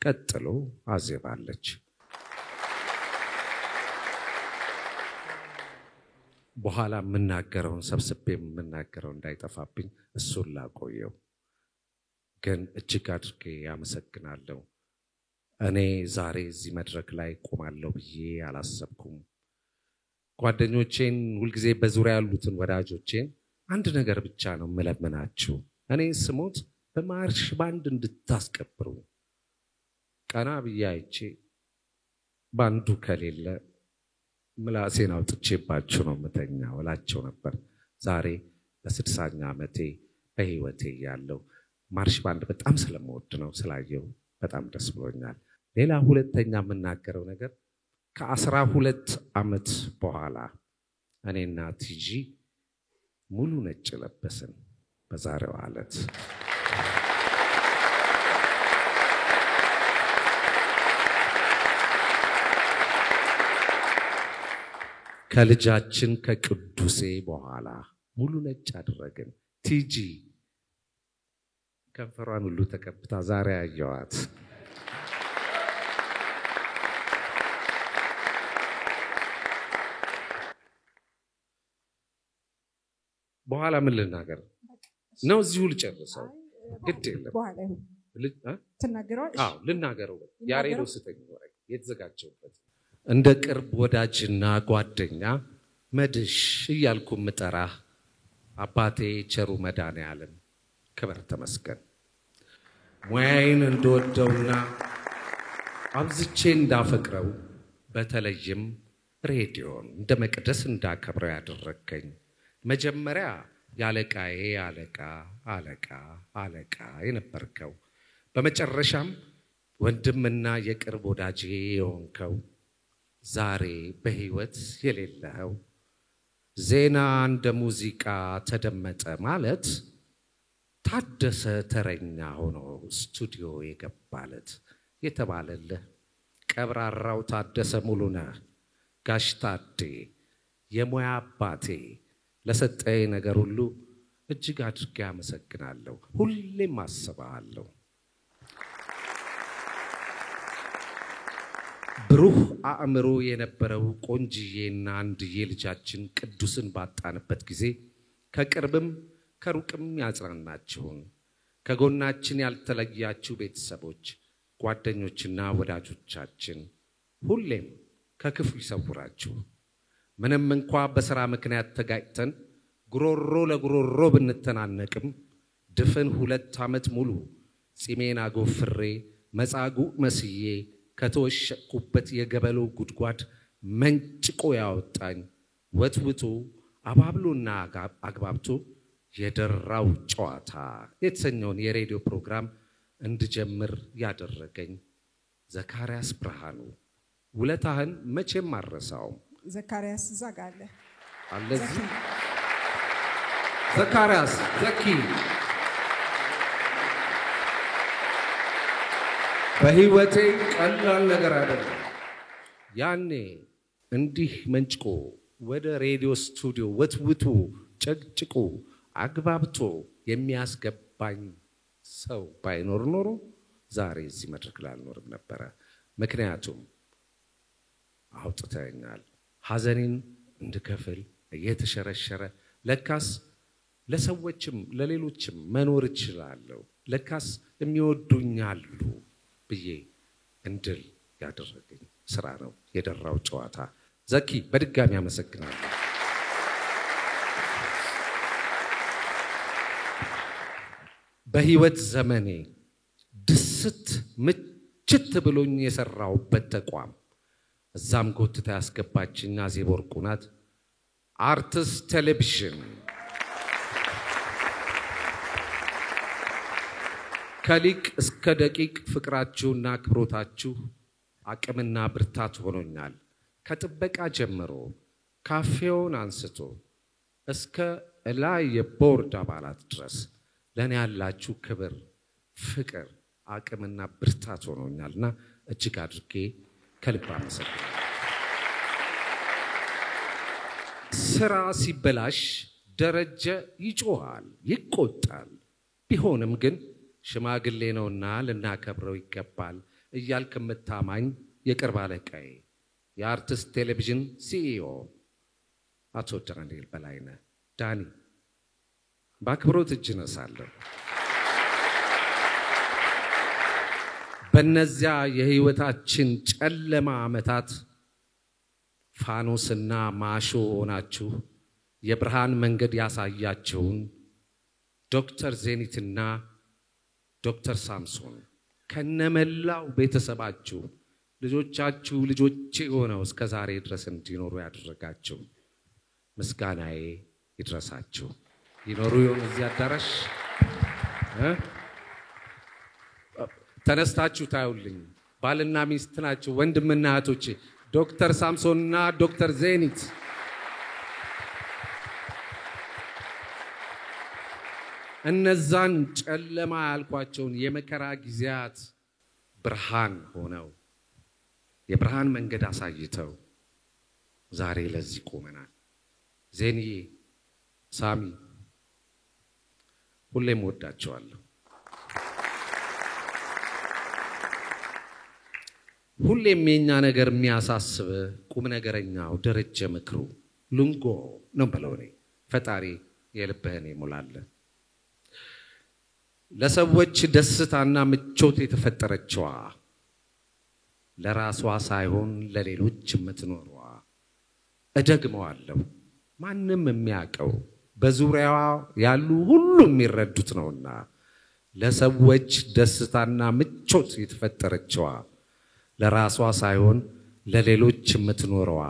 ቀጥሎ አዜብ አለች። በኋላ የምናገረውን ሰብስቤ የምናገረው እንዳይጠፋብኝ እሱን ላቆየው። ግን እጅግ አድርጌ ያመሰግናለሁ። እኔ ዛሬ እዚህ መድረክ ላይ ቆማለሁ ብዬ አላሰብኩም። ጓደኞቼን፣ ሁልጊዜ በዙሪያ ያሉትን ወዳጆቼን አንድ ነገር ብቻ ነው የምለምናችሁ። እኔ ስሞት በማርሽ ባንድ እንድታስቀብሩ። ቀና ብዬ አይቼ ባንዱ ከሌለ ምላሴን አውጥቼባችሁ ነው የምተኛው እላቸው ነበር። ዛሬ በ60ኛ ዓመቴ በህይወቴ ያለው ማርሽ ባንድ በጣም ስለምወድ ነው ስላየው በጣም ደስ ብሎኛል። ሌላ ሁለተኛ የምናገረው ነገር ከ12 ዓመት በኋላ እኔና ቲጂ ሙሉ ነጭ ለበስን በዛሬው ዕለት። ከልጃችን ከቅዱሴ በኋላ ሙሉ ነጭ አደረግን። ቲጂ ከንፈሯን ሁሉ ተቀብታ ዛሬ አየዋት። በኋላ ምን ልናገር ነው? እዚሁ ልጨርሰው ግድ የለም። በኋላ ትናገረው? አዎ ልናገረው። ያሬዶ ስተኝ ወሬ የተዘጋጀውበት እንደ ቅርብ ወዳጅና ጓደኛ መድሽ እያልኩ ምጠራ አባቴ ቸሩ መድኃኔዓለም ክብር ተመስገን። ሙያዬን እንደወደውና አብዝቼ እንዳፈቅረው በተለይም ሬዲዮን እንደ መቅደስ እንዳከብረው ያደረከኝ መጀመሪያ ያለቃዬ አለቃ የነበርከው በመጨረሻም ወንድምና የቅርብ ወዳጄ የሆንከው ዛሬ በህይወት የሌለው ዜና እንደ ሙዚቃ ተደመጠ ማለት ታደሰ ተረኛ ሆኖ ስቱዲዮ የገባለት የተባለልህ ቀብራራው ታደሰ ሙሉነህ ጋሽ ታዴ የሙያ አባቴ ለሰጠኝ ነገር ሁሉ እጅግ አድርጌ አመሰግናለሁ። ሁሌም አስባለሁ። ብሩህ አእምሮ የነበረው ቆንጂዬና አንድዬ ልጃችን ቅዱስን ባጣንበት ጊዜ ከቅርብም ከሩቅም ያጽናናችሁን ከጎናችን ያልተለያችሁ ቤተሰቦች፣ ጓደኞችና ወዳጆቻችን ሁሌም ከክፉ ይሰውራችሁ። ምንም እንኳ በሥራ ምክንያት ተጋጭተን ጉሮሮ ለጉሮሮ ብንተናነቅም ድፍን 2 ዓመት ሙሉ ጺሜን አጎፍሬ መጻጉዕ መስዬ ከተወሸቅኩበት የገበሎ ጉድጓድ መንጭቆ ያወጣኝ ወትውቶ አባብሎና አግባብቶ የደራው ጨዋታ የተሰኘውን የሬዲዮ ፕሮግራም እንድጀምር ያደረገኝ ዘካርያስ ብርሃኑ ውለታህን መቼም አልረሳውም። ዘካርያስ ዛጋለ አለዚ ዘካርያስ ዘኪ በህይወቴ ቀላል ነገር አይደለም። ያኔ እንዲህ መንጭቆ ወደ ሬዲዮ ስቱዲዮ ወትውቶ ጨቅጭቆ አግባብቶ የሚያስገባኝ ሰው ባይኖር ኖሮ ዛሬ እዚህ መድረክ ላይ አልኖርም ነበረ። ምክንያቱም አውጥተኛል። ሐዘኔን እንድከፍል እየተሸረሸረ ለካስ ለሰዎችም ለሌሎችም መኖር እችላለሁ፣ ለካስ የሚወዱኛሉ ብዬ እንድል ያደረገኝ ስራ ነው የደራው ጨዋታ። ዘኪ በድጋሚ አመሰግናለሁ። በህይወት ዘመኔ ድስት ምችት ብሎኝ የሰራውበት ተቋም እዛም ጎትታ ያስገባችኝ አዜብ ወርቁ ናት። አርትስ ቴሌቪዥን ከሊቅ እስከ ደቂቅ ፍቅራችሁና አክብሮታችሁ አቅምና ብርታት ሆኖኛል። ከጥበቃ ጀምሮ ካፌውን አንስቶ እስከ ላይ የቦርድ አባላት ድረስ ለኔ ያላችሁ ክብር፣ ፍቅር፣ አቅምና ብርታት ሆኖኛልና እጅግ አድርጌ ከልብ አመሰግናለሁ። ስራ ሲበላሽ ደረጀ ይጮሃል፣ ይቆጣል። ቢሆንም ግን ሽማግሌ ነውና ልናከብረው ይገባል እያልክ የምታማኝ የቅርብ አለቃዬ የአርትስ ቴሌቪዥን ሲኢኦ አቶ ዳንኤል በላይነህ ዳኒ በአክብሮት እጅ ነሳለሁ። በእነዚያ የህይወታችን ጨለማ ዓመታት ፋኖስና ማሾ ሆናችሁ የብርሃን መንገድ ያሳያችሁን ዶክተር ዜኒትና ዶክተር ሳምሶን ከነመላው ቤተሰባችሁ ልጆቻችሁ ልጆቼ ሆነው እስከ ዛሬ ድረስ እንዲኖሩ ያደረጋችሁ ምስጋናዬ ይድረሳችሁ። ይኖሩ ይሆን እዚህ አዳራሽ? ተነስታችሁ ታዩልኝ። ባልና ሚስት ናቸው፣ ወንድምና እህቶቼ ዶክተር ሳምሶንና ዶክተር ዜኒት። እነዛን ጨለማ ያልኳቸውን የመከራ ጊዜያት ብርሃን ሆነው የብርሃን መንገድ አሳይተው ዛሬ ለዚህ ቆመናል። ዜኒዬ፣ ሳሚ ሁሌም ወዳቸዋለሁ። ሁሌም የኛ ነገር የሚያሳስብ ቁም ነገረኛው ደረጀ ምክሩ ሉንጎ ነው ብለው እኔ ፈጣሪ የልብህን ይሞላል። ለሰዎች ደስታና ምቾት የተፈጠረችዋ ለራሷ ሳይሆን ለሌሎች የምትኖርዋ እደግመዋለሁ ማንም የሚያውቀው በዙሪያዋ ያሉ ሁሉ የሚረዱት ነውና ለሰዎች ደስታና ምቾት የተፈጠረችዋ ለራሷ ሳይሆን ለሌሎች የምትኖርዋ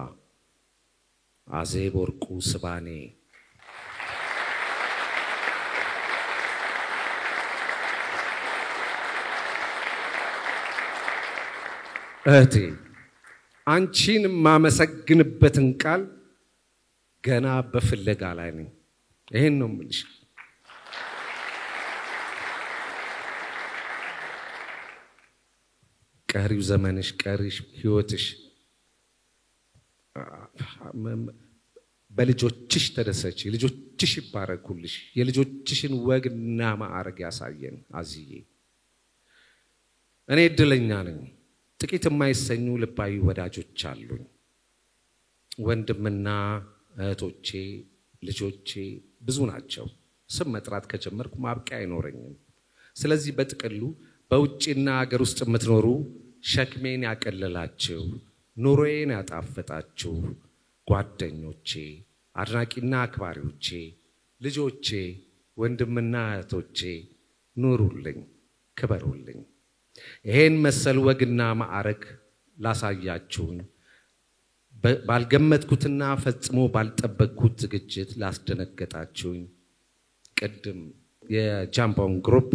አዜብ ወርቁ ስባኔ። እህቴ አንቺን ማመሰግንበትን ቃል ገና በፍለጋ ላይ ነኝ። ይሄን ነው የምልሽ። ቀሪው ዘመንሽ ቀሪሽ ህይወትሽ በልጆችሽ ተደሰች። ልጆችሽ ይባረኩልሽ። የልጆችሽን ወግና ማዕረግ ያሳየን። አዝዬ እኔ እድለኛ ነኝ። ጥቂት የማይሰኙ ልባዊ ወዳጆች አሉኝ። ወንድምና እህቶቼ ልጆቼ ብዙ ናቸው። ስም መጥራት ከጀመርኩ ማብቂያ አይኖረኝም። ስለዚህ በጥቅሉ በውጭና ሀገር ውስጥ የምትኖሩ ሸክሜን ያቀለላችሁ ኑሮዬን ያጣፈጣችሁ ጓደኞቼ፣ አድናቂና አክባሪዎቼ፣ ልጆቼ፣ ወንድምና እህቶቼ ኑሩልኝ፣ ክበሩልኝ። ይሄን መሰል ወግና ማዕረግ ላሳያችሁኝ ባልገመትኩትና ፈጽሞ ባልጠበቅኩት ዝግጅት ላስደነገጣችሁኝ ቅድም የጃምቦን ግሩፕ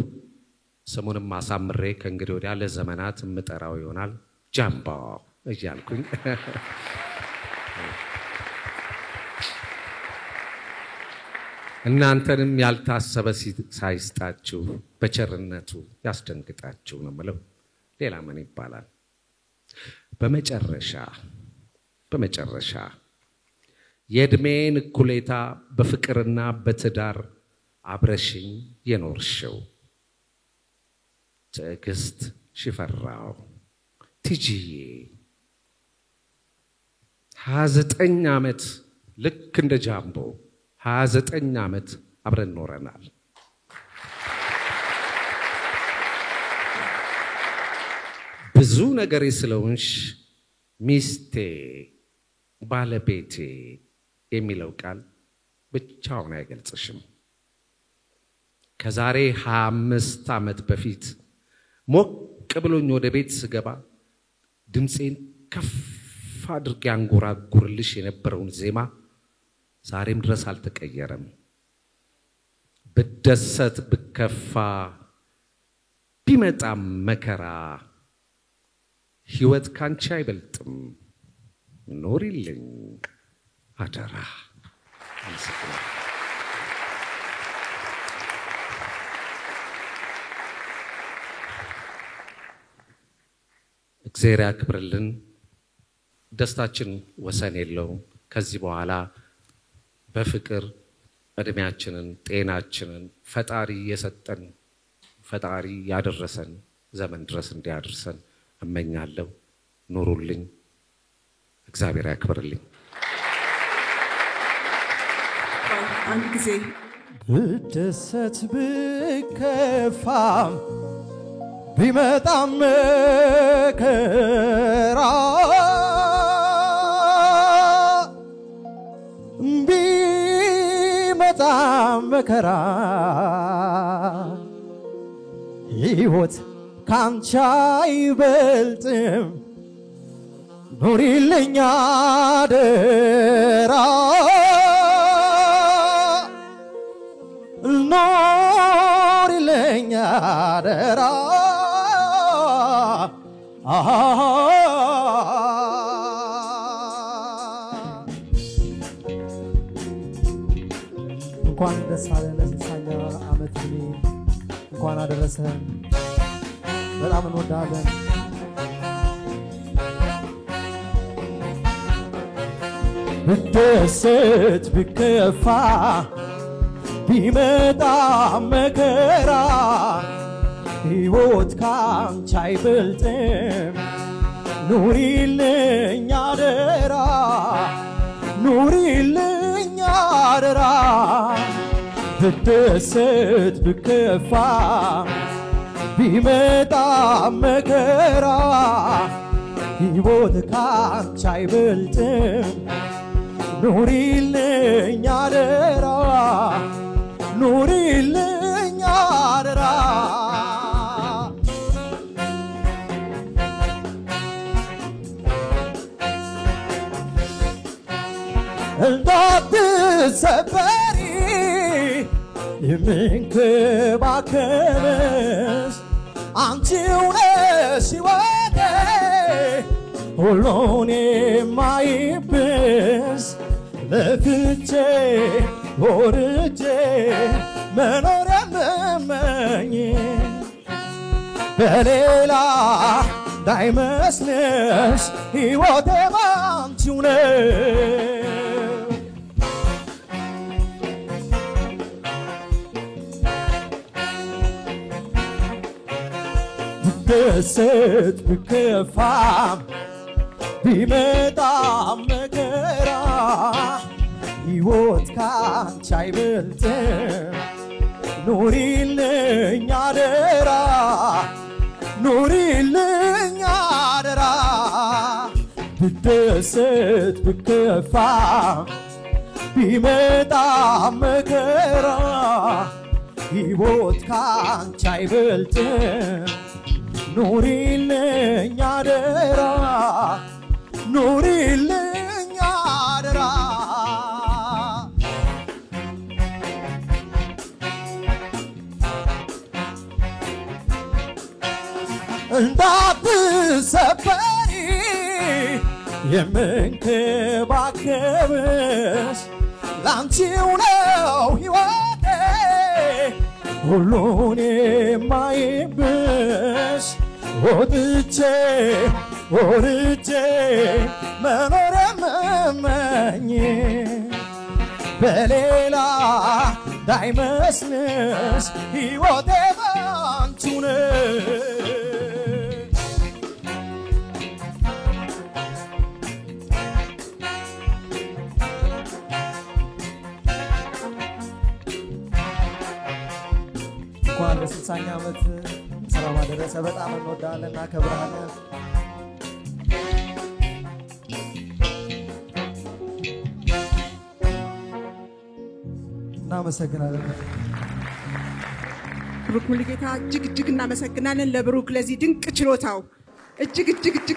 ስሙንም አሳምሬ ከእንግዲህ ወዲያ ለዘመናት የምጠራው ይሆናል ጃምቦ እያልኩኝ እናንተንም ያልታሰበ ሳይስጣችሁ በቸርነቱ ያስደንግጣችሁ ነው የምለው። ሌላ ምን ይባላል? በመጨረሻ የእድሜን እኩሌታ በፍቅርና በትዳር አብረሽኝ የኖርሽው ትዕግስት ሽፈራው ቲጂዬ 29 ዓመት ልክ እንደ ጃምቦ 29 ዓመት አብረን ኖረናል። ብዙ ነገር ስለሆንሽ ሚስቴ ባለቤቴ የሚለው ቃል ብቻውን አይገልጽሽም። ከዛሬ 25 ዓመት በፊት ሞቅ ብሎኝ ወደ ቤት ስገባ ድምጼን ከፍ አድርጌ አንጎራጉርልሽ የነበረውን ዜማ ዛሬም ድረስ አልተቀየረም። ብደሰት ብከፋ ቢመጣም መከራ ህይወት ካንቺ አይበልጥም፣ ኖሪልኝ አደራ። እግዚአብሔር ያክብርልን። ደስታችን ወሰን የለውም። ከዚህ በኋላ በፍቅር እድሜያችንን ጤናችንን ፈጣሪ የሰጠን ፈጣሪ ያደረሰን ዘመን ድረስ እንዲያደርሰን እመኛለሁ። ኑሩልኝ። እግዚአብሔር ያክብርልኝ። አንድ ጊዜ ብደሰት ብከፋም ቢመጣም መከራ ቢመጣም መከራ ሕይወት ካንቺ አይበልጥም፣ ኑሪልኝ አደራ ኑሪልኝ አደራ እንኳን ደስ አለን ለስልሳኛ ዓመት እንኳን አደረሰን። በጣም እንወዳለን። ብደሰት ብከፋ ቢመጣ መከራ ሕይወት ካንቺ አይበልጥም። ኑሪልኝ አደራ ኑሪልኝ አደራ ብደሰት ብከፋ ቢመጣ መከራ ሕይወት ካንቺ አይበልጥም። ኑሪልኝ አደራ ኑሪልኝ አደራ እንዳትሰበሪ የምንከባከብሽ አንቺው ነሽ ሕይወቴ ሁሉን የማይብሽ ለፍቼ ወርጄ መኖር የምመኝ በሌላ እንዳይመስልሽ ሕይወቴ ባንቺው ነው። ብደሰት ብከፋም ቢመጣ መከራ ሕይወት ካንቺ አይበልጥም። ኑሪልኝ አደራ ኑሪልኝ አደራ ብደሰት ብከፋ ቢመጣ መከራ ሕይወት ካንቺ አይበልጥም። ኑሪልኝ አደራ ኑሪልኝ አደራ እንዳትሰበሪ የምንከባከብሽ ላንቺው ነው ሕይወቴ ሁሉን የማይብሽ ወጥቼ ወርጄ መኖር የምመኝ በሌላ እንዳይመስልሽ ሕይወቴ ባንቺው ነው። እንኳን ለ60ኛ ዓመት ሰላም አደረሰ። በጣም እንወዳለን እናከብራለን። እናመሰግናለን። ብሩክ ሙሉጌታ እጅግ እናመሰግናለን። ለብሩክ ለዚህ ድንቅ ችሎታው እጅግ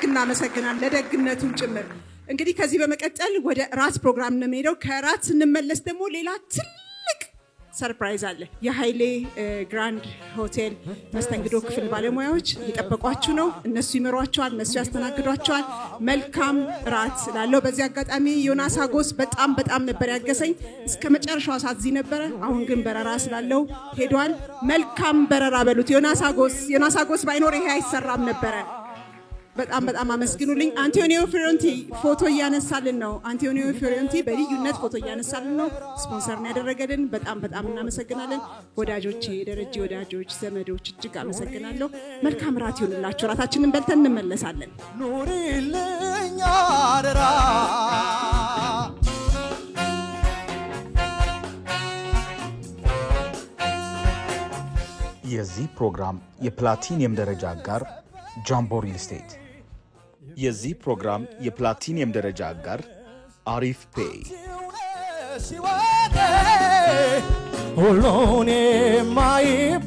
እናመሰግናለን፣ ለደግነቱም ጭምር። እንግዲህ ከዚህ በመቀጠል ወደ ራት ፕሮግራም ነው የምንሄደው። ከራት ስንመለስ ደግሞ ሌላ ትልቅ ሰርፕራይዝ አለ። የኃይሌ ግራንድ ሆቴል መስተንግዶ ክፍል ባለሙያዎች እየጠበቋችሁ ነው። እነሱ ይመሯቸዋል፣ እነሱ ያስተናግዷቸዋል። መልካም ራት ላለው በዚህ አጋጣሚ ዮናስ አጎስ በጣም ነበር ያገሰኝ። እስከ መጨረሻው ሰዓት እዚህ ነበረ። አሁን ግን በረራ ስላለው ሄዷል። መልካም በረራ በሉት ዮናስ አጎስ ባይኖር ይሄ አይሰራም ነበረ። በጣም አመስግኑልኝ። አንቶኒዮ ፊዮረንቲ ፎቶ እያነሳልን ነው። አንቶኒዮ ፊዮረንቲ በልዩነት ፎቶ እያነሳልን ነው። ስፖንሰር ነው ያደረገልን። በጣም እናመሰግናለን። ወዳጆቼ፣ ደረጃ ወዳጆች፣ ዘመዶች እጅግ አመሰግናለሁ። መልካም ራት ይሁንላችሁ። ራታችንን በልተን እንመለሳለን። ኑሪልኝ አደራ የዚህ ፕሮግራም የፕላቲኒየም ደረጃ አጋር ጃምቦ ሪል ስቴት። የዚህ ፕሮግራም የፕላቲኒየም ደረጃ አጋር አሪፍ ፔይ። ሁሉን የማይብ